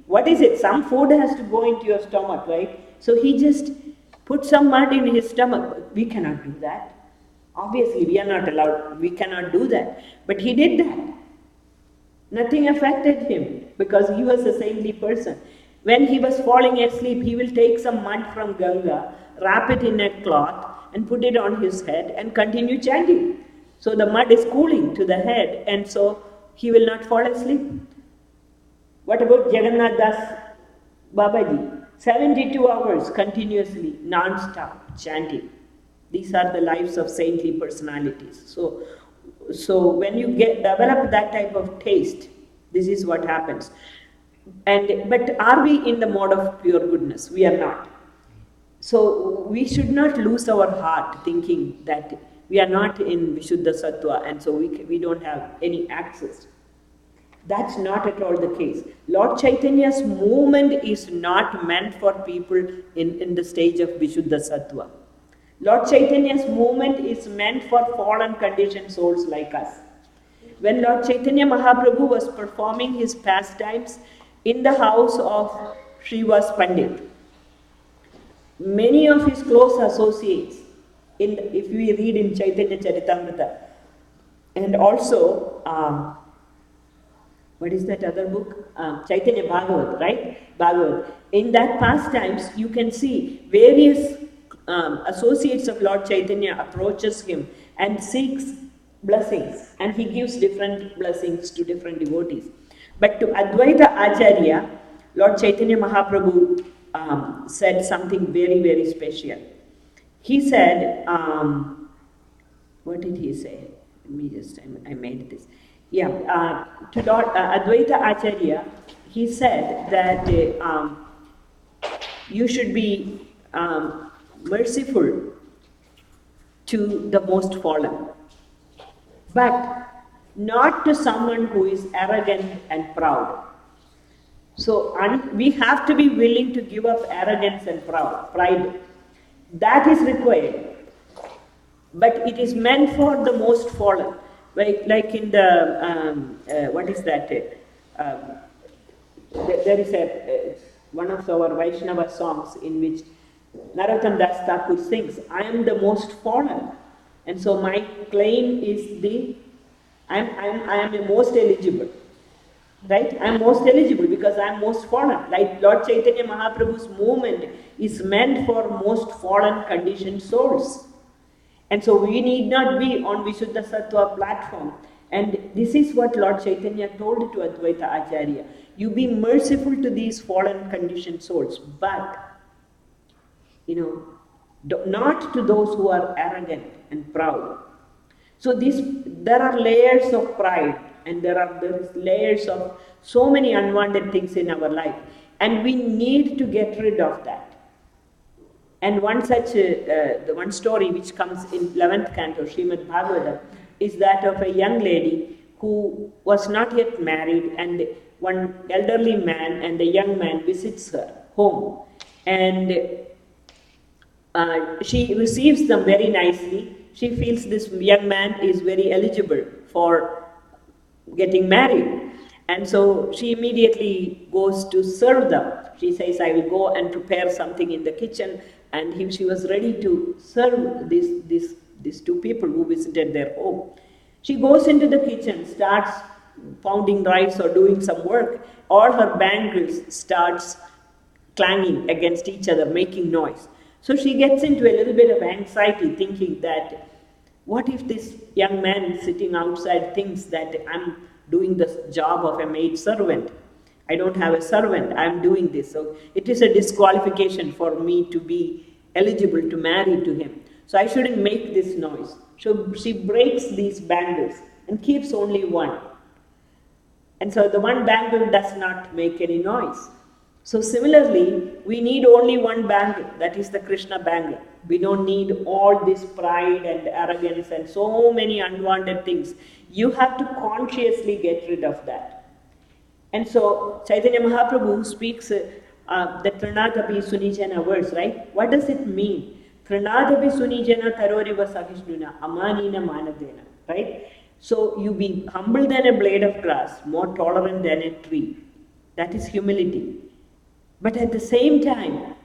What is it? Some food has to go into your stomach, right? So he just put some mud in his stomach. We cannot do that. Obviously, we are not allowed. We cannot do that. But he did that. Nothing affected him because he was a saintly person. When he was falling asleep, he will take some mud from Ganga, wrap it in a cloth, and put it on his head and continue chanting. So the mud is cooling to the head, and so he will not fall asleep. What about Jagannath Das Babaji? 72 hours continuously, non-stop chanting. These are the lives of saintly personalities. So when you develop that type of taste, this is what happens. But are we in the mode of pure goodness? We are not. So we should not lose our heart thinking that we are not in Vishuddha Sattva and so we don't have any access. That's not at all the case. Lord Chaitanya's movement is not meant for people in the stage of Vishuddha Sattva. Lord Chaitanya's movement is meant for fallen conditioned souls like us. When Lord Chaitanya Mahaprabhu was performing his pastimes in the house of Srivas Pandit, many of his close associates, if we read in Chaitanya Charitamrita, and also, what is that other book? Chaitanya Bhagavat, right? Bhagavat. In that pastimes, you can see various associates of Lord Chaitanya approaches him and seeks blessings, and he gives different blessings to different devotees. But to Advaita Acharya, Lord Chaitanya Mahaprabhu said something very, very special. He said, what did he say? Let me just, I made this. Yeah, to Lord Advaita Acharya, he said that you should be merciful to the most fallen, but not to someone who is arrogant and proud. So we have to be willing to give up arrogance and pride. That is required. But it is meant for the most fallen. Like in the, what is that? There is one of our Vaishnava songs in which Narottam Das Thakur sings, I am the most fallen. And so my claim is I am the most eligible. Right? I am most eligible because I am most fallen. Like Lord Chaitanya Mahaprabhu's movement is meant for most fallen conditioned souls. And so we need not be on Vishuddha Sattva platform. And this is what Lord Chaitanya told to Advaita Acharya. You be merciful to these fallen conditioned souls, but, not to those who are arrogant and proud. So there are layers of pride, and there is layers of so many unwanted things in our life, and we need to get rid of that. And one such, the one story which comes in 11th canto, Srimad Bhagavatam, is that of a young lady who was not yet married, and one elderly man and the young man visits her home, and she receives them very nicely. She feels this young man is very eligible for getting married. And so she immediately goes to serve them. She says, I will go and prepare something in the kitchen. And she was ready to serve these two people who visited their home. She goes into the kitchen, starts pounding rice or doing some work. All her bangles starts clanging against each other, making noise. So she gets into a little bit of anxiety, thinking that, what if this young man sitting outside thinks that I'm doing the job of a maid servant? I don't have a servant, I'm doing this. So it is a disqualification for me to be eligible to marry to him. So I shouldn't make this noise. So she breaks these bangles and keeps only one. And so the one bangle does not make any noise. So similarly, we need only one bangle, that is the Krishna bangle. We don't need all this pride and arrogance and so many unwanted things. You have to consciously get rid of that. And so Chaitanya Mahaprabhu speaks the Trinadapi Sunijana verse, right? What does it mean? Trinadapi Sunijana Taroriva Sahishnuna Amanina Manadena, right? So you be humble than a blade of grass, more tolerant than a tree. That is humility. But at the same time,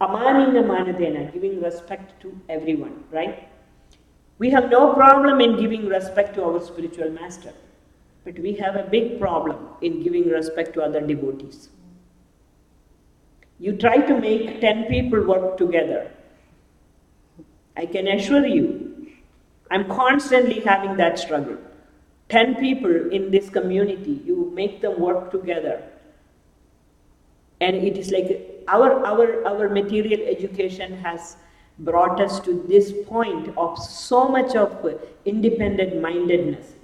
Amanina Manadena, giving respect to everyone, right? We have no problem in giving respect to our spiritual master. But we have a big problem in giving respect to other devotees. You try to make 10 people work together. I can assure you, I'm constantly having that struggle. 10 people in this community, you make them work together. And it is like our material education has brought us to this point of so much of independent mindedness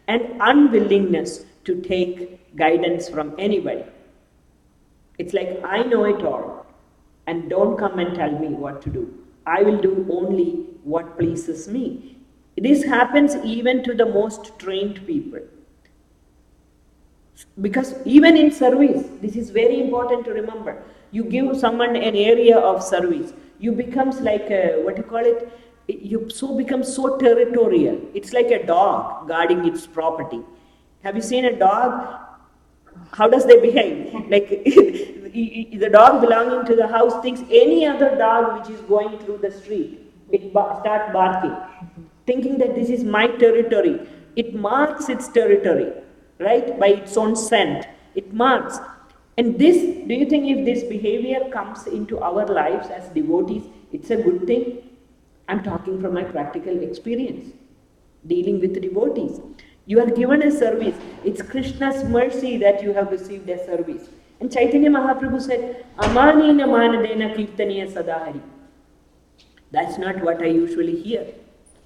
and unwillingness to take guidance from anybody. It's like, I know it all, and don't come and tell me what to do. I will do only what pleases me. This happens even to the most trained people. Because even in service, this is very important to remember. You give someone an area of service, you becomes like you become so territorial. It's like a dog guarding its property. Have you seen a dog? How does they behave? Like the dog belonging to the house thinks any other dog which is going through the street, it start barking, thinking that this is my territory. It marks its territory, right? By its own scent, it marks. And this, do you think if this behavior comes into our lives as devotees, it's a good thing? I'm talking from my practical experience, dealing with devotees. You are given a service. It's Krishna's mercy that you have received a service. And Chaitanya Mahaprabhu said, Amanina manadena kirtaniya sadahari. That's not what I usually hear.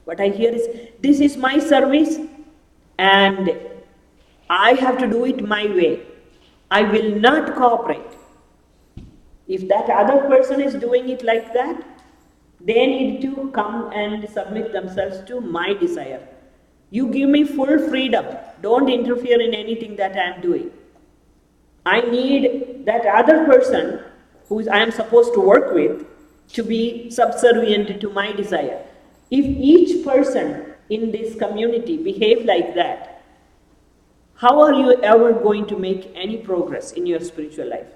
What I hear is, this is my service and I have to do it my way. I will not cooperate. If that other person is doing it like that, they need to come and submit themselves to my desire. You give me full freedom. Don't interfere in anything that I am doing. I need that other person who I am supposed to work with to be subservient to my desire. If each person in this community behave like that, how are you ever going to make any progress in your spiritual life?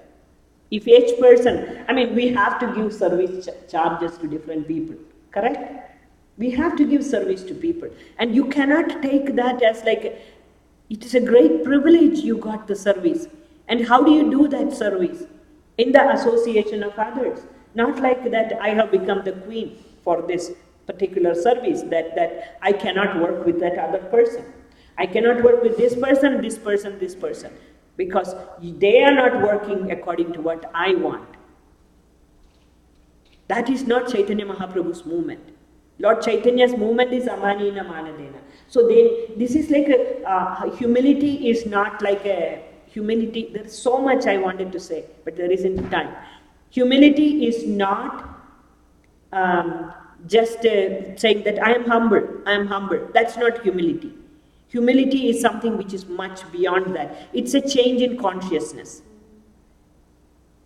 If each person, we have to give service charges to different people, correct? We have to give service to people. And you cannot take that as like, it is a great privilege you got the service. And how do you do that service? In the association of others. Not like that I have become the queen for this particular service, that I cannot work with that other person. I cannot work with this person, this person, this person. Because they are not working according to what I want. That is not Chaitanya Mahaprabhu's movement. Lord Chaitanya's movement is Amanina Manadena. So this is like humility is not like a humility. There is so much I wanted to say, but there isn't time. Humility is not just saying that I am humble. That's not humility. Humility is something which is much beyond that. It's a change in consciousness.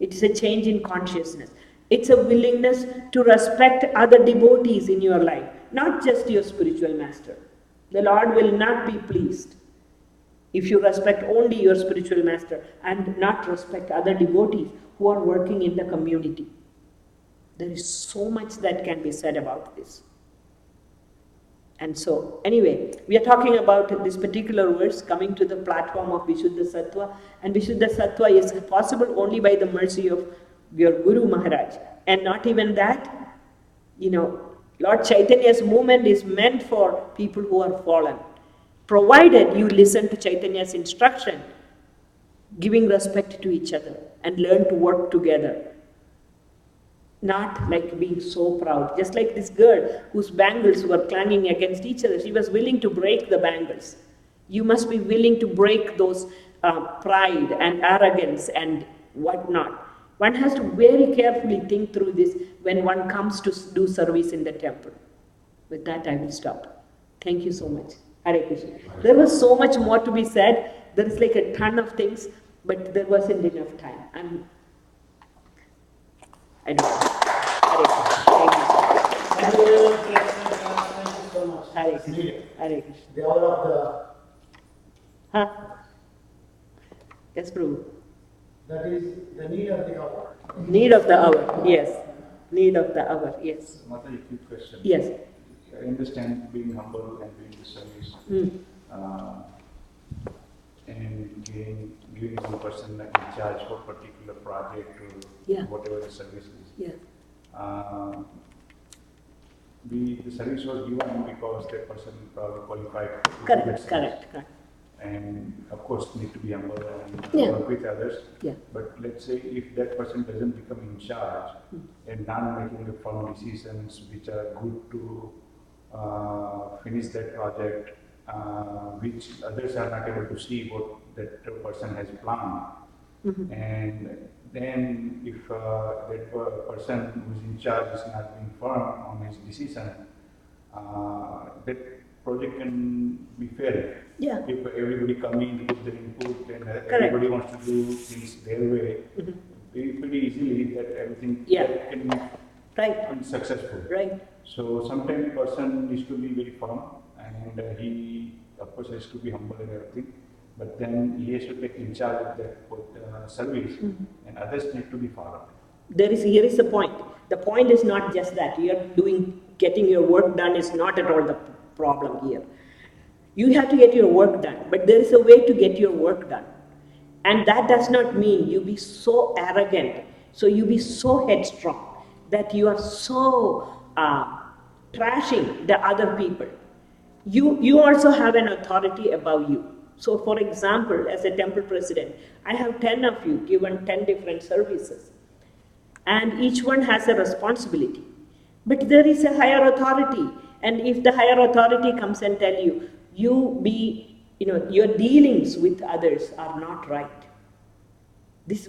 It is a change in consciousness. It's a willingness to respect other devotees in your life, not just your spiritual master. The Lord will not be pleased if you respect only your spiritual master and not respect other devotees who are working in the community. There is so much that can be said about this. And so, anyway, we are talking about this particular verse coming to the platform of Vishuddha Sattva, and Vishuddha Sattva is possible only by the mercy of your Guru Maharaj. And not even that, Lord Chaitanya's movement is meant for people who are fallen. Provided you listen to Chaitanya's instruction, giving respect to each other and learn to work together. Not like being so proud. Just like this girl whose bangles were clanging against each other. She was willing to break the bangles. You must be willing to break those pride and arrogance and whatnot. One has to very carefully think through this when one comes to do service in the temple. With that, I will stop. Thank you so much. Hare Krishna. There was so much more to be said. There is like a ton of things, but there wasn't enough time. I don't know. Hare Krishna. Thank you so much. Hare Krishna. Hare Krishna. The hour of Huh? Yes, Prabhu. that is the need of the hour. Need of the hour, yes. Need of the hour, yes. Mataji, quick question. Yes. I understand being humble and doing the service. uh, and giving one person in charge for particular project or Yeah. whatever the service is. Yeah. The service was given because that person probably qualified to do that Correct, service. correct. And of course need to be humble and Yeah. work with others. Yeah. But let's say if that person doesn't become in charge and not making the firm decisions which are good to finish that project, which others are not able to see what that person has planned. And then if that person who's in charge is not being firm on his decision, that project can be failed. Yeah. If everybody come in, put their input, and everybody wants to do things their way, pretty easily that everything Yeah. that can be Right, unsuccessful. right. So sometimes person needs to be very firm, and he of course has to be humble and everything. But then he has to take in charge of that service, and others need to be followed. Here is the point. The point is not just that getting your work done is not at all the problem here. You have to get your work done, but there is a way to get your work done. And that does not mean you be so arrogant, so you be so headstrong that you are so trashing the other people. You also have an authority above you. So for example, as a temple president, I have 10 of you given 10 different services. And each one has a responsibility. But there is a higher authority. And if the higher authority comes and tell you, your dealings with others are not right.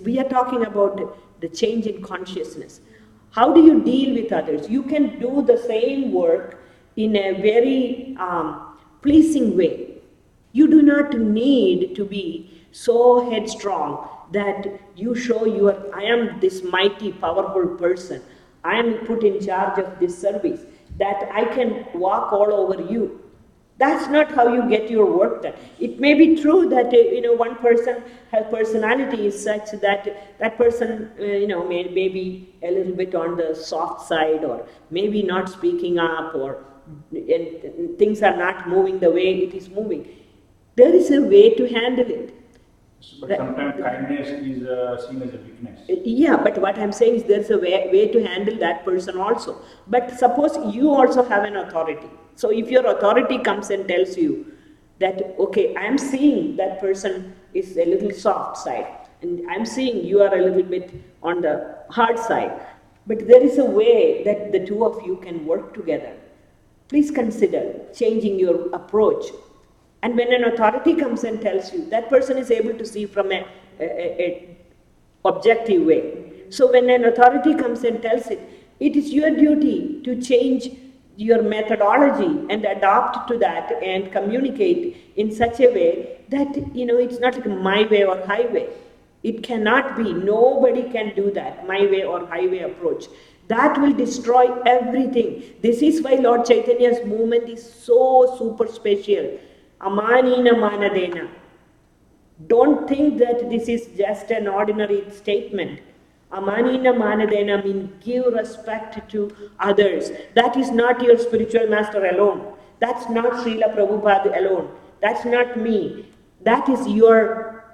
We are talking about the change in consciousness. How do you deal with others? You can do the same work in a very pleasing way. You do not need to be so headstrong that you show I am this mighty, powerful person. I am put in charge of this service, that I can walk all over you. That's not how you get your work done. It may be true that one person, her personality is such that that person may be a little bit on the soft side, or maybe not speaking up, and things are not moving the way it is moving. There is a way to handle it. But sometimes kindness is seen as a weakness. Yeah, but what I'm saying is there's a way to handle that person also. But suppose you also have an authority. So if your authority comes and tells you that, okay, I'm seeing that person is a little soft side, and I'm seeing you are a little bit on the hard side, but there is a way that the two of you can work together. Please consider changing your approach. And when an authority comes and tells you, that person is able to see from a objective way. So when an authority comes and tells it is your duty to change your methodology and adapt to that and communicate in such a way that, it's not like my way or highway. It cannot be. Nobody can do that, my way or highway approach. That will destroy everything. This is why Lord Chaitanya's movement is so super special. Amanina manadena. Don't think that this is just an ordinary statement. Amanina manadena means give respect to others. That is not your spiritual master alone. That's not Srila Prabhupada alone. That's not me. That is your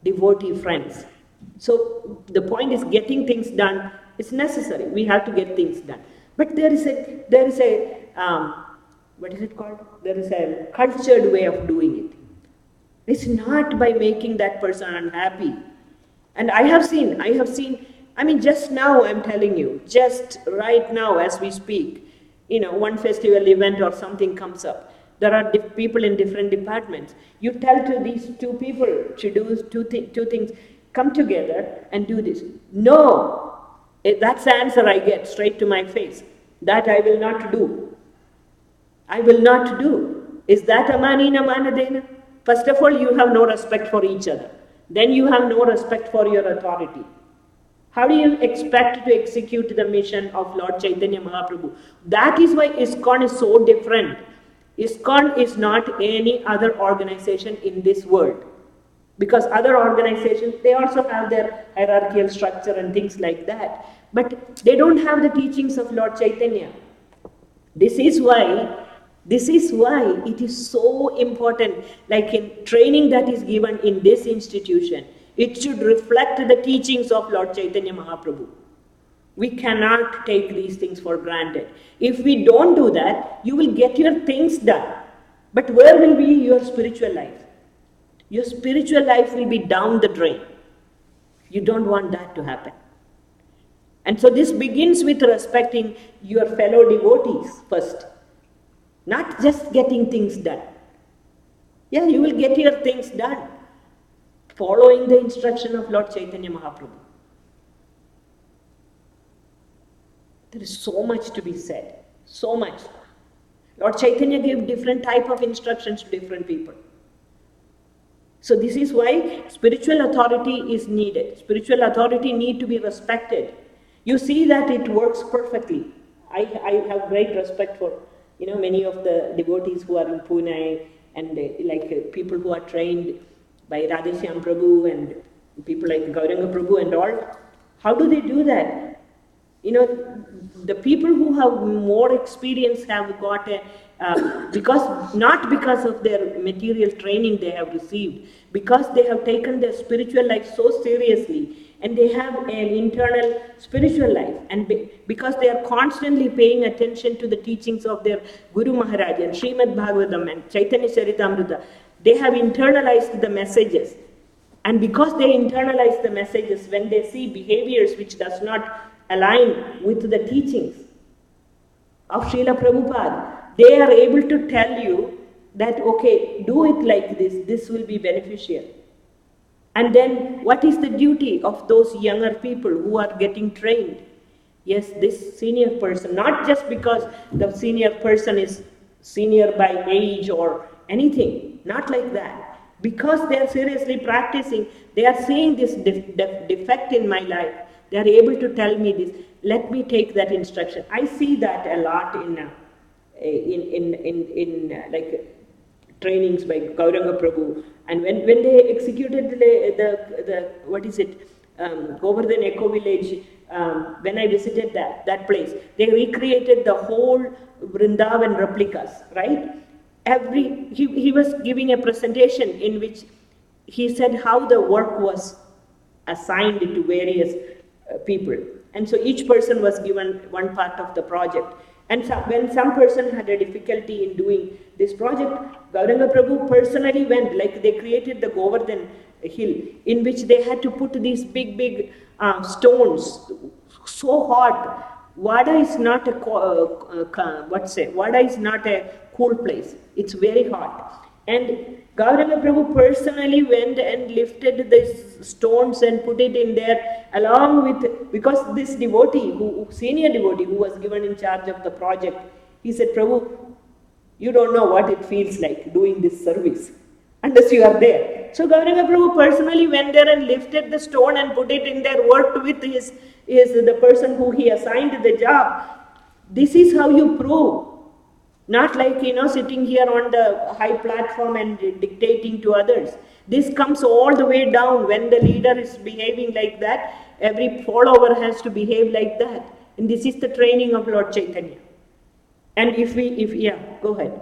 devotee friends. So the point is, getting things done is necessary. We have to get things done. But there is a what is it called? There is a cultured way of doing it. It's not by making that person unhappy. And I have seen, just now I'm telling you, just right now as we speak, one festival event or something comes up. There are people in different departments. You tell to these two people to do two things, come together and do this. No, that's the answer I get straight to my face. That I will not do. I will not do. Is that amanina manadena? First of all, you have no respect for each other. Then you have no respect for your authority. How do you expect to execute the mission of Lord Chaitanya Mahaprabhu? That is why ISKCON is so different. ISKCON is not any other organization in this world. Because other organizations, they also have their hierarchical structure and things like that. But they don't have the teachings of Lord Chaitanya. This is why This is why it is so important, like in training that is given in this institution, it should reflect the teachings of Lord Chaitanya Mahaprabhu. We cannot take these things for granted. If we don't do that, you will get your things done. But where will be your spiritual life? Your spiritual life will be down the drain. You don't want that to happen. And so this begins with respecting your fellow devotees first. Not just getting things done. Yeah, you will get your things done following the instruction of Lord Chaitanya Mahaprabhu. There is so much to be said. So much. Lord Chaitanya gave different type of instructions to different people. So this is why spiritual authority is needed. Spiritual authority need to be respected. You see that it works perfectly. I have great respect for many of the devotees who are in Pune and people who are trained by Radheshyam Prabhu and people like Gauranga Prabhu and all. How do they do that? The people who have more experience have got not because of their material training they have received, because they have taken their spiritual life so seriously and they have an internal spiritual life, and because they are constantly paying attention to the teachings of their Guru Maharaj and Srimad Bhagavatam and Chaitanya Charitamrita, they have internalized the messages. And because they internalize the messages, when they see behaviors which does not align with the teachings of Srila Prabhupada, they are able to tell you that, okay, do it like this will be beneficial. And then what is the duty of those younger people who are getting trained? Yes, this senior person, not just because the senior person is senior by age or anything, not like that. Because they are seriously practicing, they are seeing this defect in my life. They are able to tell me this. Let me take that instruction. I see that a lot in trainings by Gauranga Prabhu. And when they executed the Govardhan Eco Village, when I visited that place, they recreated the whole Vrindavan replicas, right? He was giving a presentation in which he said how the work was assigned to various people. And so each person was given one part of the project. And when some person had a difficulty in doing this project, Gauranga Prabhu personally went, like they created the Govardhan hill, in which they had to put these big stones, so hot. Vada is not a Vada is not a cool place. It's very hot. And Gauranga Prabhu personally went and lifted these stones and put it in there along with, because this devotee, senior devotee who was given in charge of the project, he said, Prabhu, you don't know what it feels like doing this service unless you are there. So Gauranga Prabhu personally went there and lifted the stone and put it in there, worked with the person who he assigned the job. This is how you prove. Not like, sitting here on the high platform and dictating to others. This comes all the way down. When the leader is behaving like that, every follower has to behave like that. And this is the training of Lord Chaitanya. And go ahead.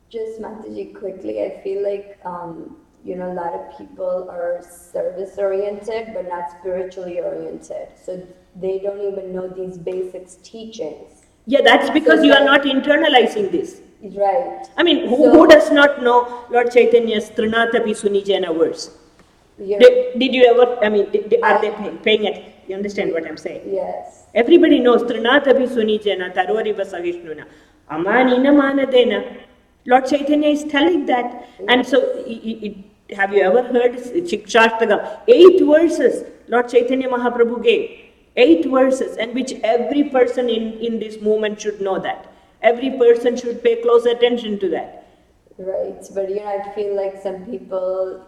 Just Mataji, quickly, I feel like, a lot of people are service oriented, but not spiritually oriented. So they don't even know these basics teachings. Yeah, that's because you are not internalizing this. Right. I mean, who does not know Lord Chaitanya's Trinatapi Sunijana verse? Did you ever, are they paying it? You understand what I'm saying? Yes. Everybody knows Trinatapi Sunijana, Taroriva Sahishnuna, Amanina Manadena. Lord Chaitanya is telling that. Yes. And so, have you ever heard Shikshashtagam? 8 verses Lord Chaitanya Mahaprabhu gave. 8 verses, and which every person in this movement should know that. Every person should pay close attention to that. Right, but I feel like some people,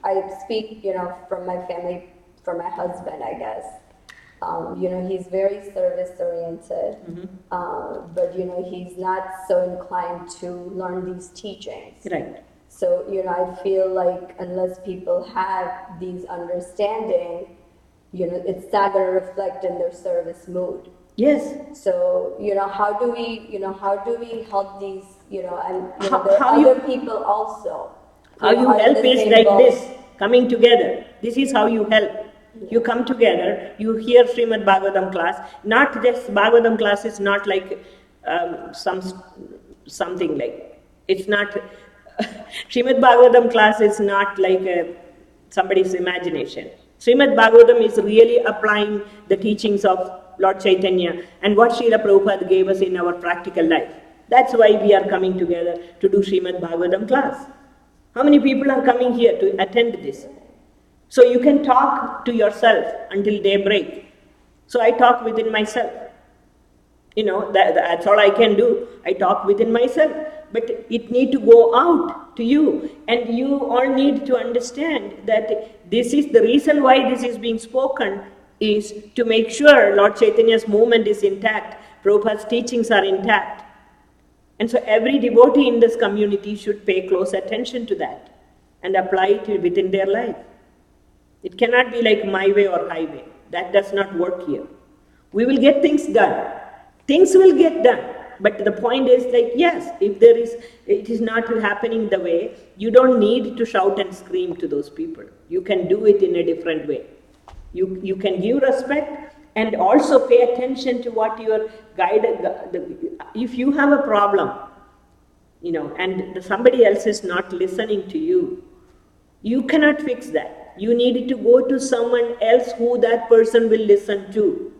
I speak, from my family, from my husband, I guess. He's very service oriented, but he's not so inclined to learn these teachings. Right. So, I feel like unless people have these understanding, it's not going to reflect in their service mood. Yes. So, how do we help these, and, How- there how are you- other people also. How you are in help the is same like boat. this, coming together. This is how you help. You come together, you hear Srimad Bhagavatam class. Not just Bhagavatam class is not like something like, it's not, Srimad Bhagavatam class is not like somebody's imagination. Srimad Bhagavatam is really applying the teachings of Lord Chaitanya and what Srila Prabhupada gave us in our practical life. That's why we are coming together to do Srimad Bhagavatam class. How many people are coming here to attend this? So you can talk to yourself until daybreak. So I talk within myself. That's all I can do. I talk within myself. But it need to go out to you. And you all need to understand that this is the reason why this is being spoken, is to make sure Lord Chaitanya's movement is intact, Prabhupada's teachings are intact. And so every devotee in this community should pay close attention to that and apply it within their life. It cannot be like my way or highway. That does not work here. We will get things done. Things will get done. But the point is like, yes, if it is not happening the way, you don't need to shout and scream to those people. You can do it in a different way. You can give respect and also pay attention to what your guide, if you have a problem, and somebody else is not listening to you, you cannot fix that. You need to go to someone else who that person will listen to.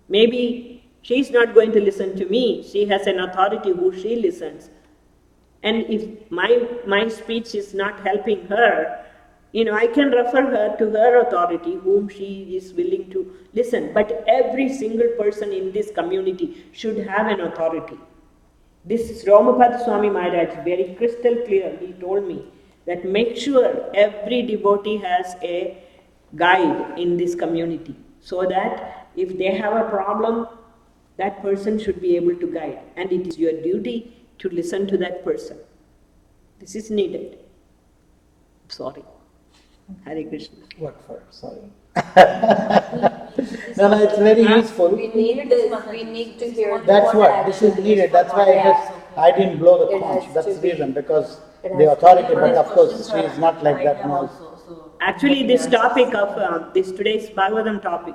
Maybe she's not going to listen to me. She has an authority who she listens. And if my speech is not helping her, I can refer her to her authority whom she is willing to listen. But every single person in this community should have an authority. This is Ramapada Swami Maharaj, very crystal clear. He told me that make sure every devotee has a guide in this community, so that if they have a problem, that person should be able to guide. And it is your duty to listen to that person. This is needed. Sorry. Hare Krishna. What for? Sorry. No, it's very useful. We need this. We need to hear. That's what, this is needed. That's why I didn't blow the It has conch. That's to the be. reason, because It the has to authority, be. but of course, she is not like that now. Actually, this topic of this today's Bhagavatam topic,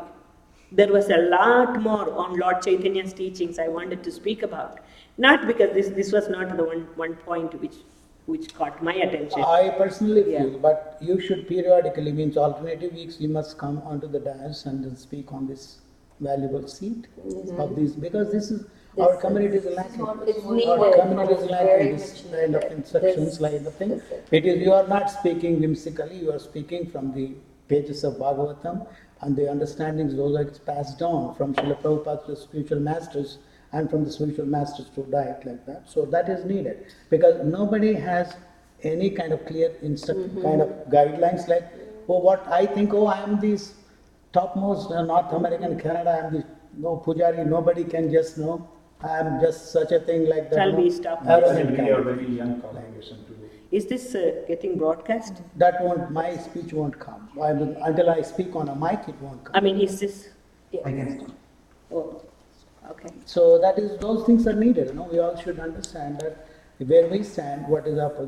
there was a lot more on Lord Chaitanya's teachings I wanted to speak about. Not because this was not the one point which caught my attention. I personally feel, Yeah. but you should periodically, means alternative weeks, you must come onto the dais and then speak on this valuable seat of these, because this is, our community is lacking. It's needed. Our community is It's very lacking this much kind of needed. instructions, This- like the thing. this is- It is, you are not speaking whimsically, you are speaking from the pages of Bhagavatam and the understandings, those are passed down from Srila Prabhupada to the spiritual masters and from the spiritual masters to diet like that. So that is needed, because nobody has any kind of clear kind of guidelines like, oh, what I think, oh, I am this topmost North American Canada, I am the Pujari, nobody can just know, I am just such a thing like that. Shall no. we stop? Arrogant We kind are of. very young congregation to Is this getting broadcast? That won't, my speech won't come. Until I speak on a mic, it won't come. I mean, is this? Yeah. Oh, okay. So that is, those things are needed, we all should understand that where we stand, what is our position.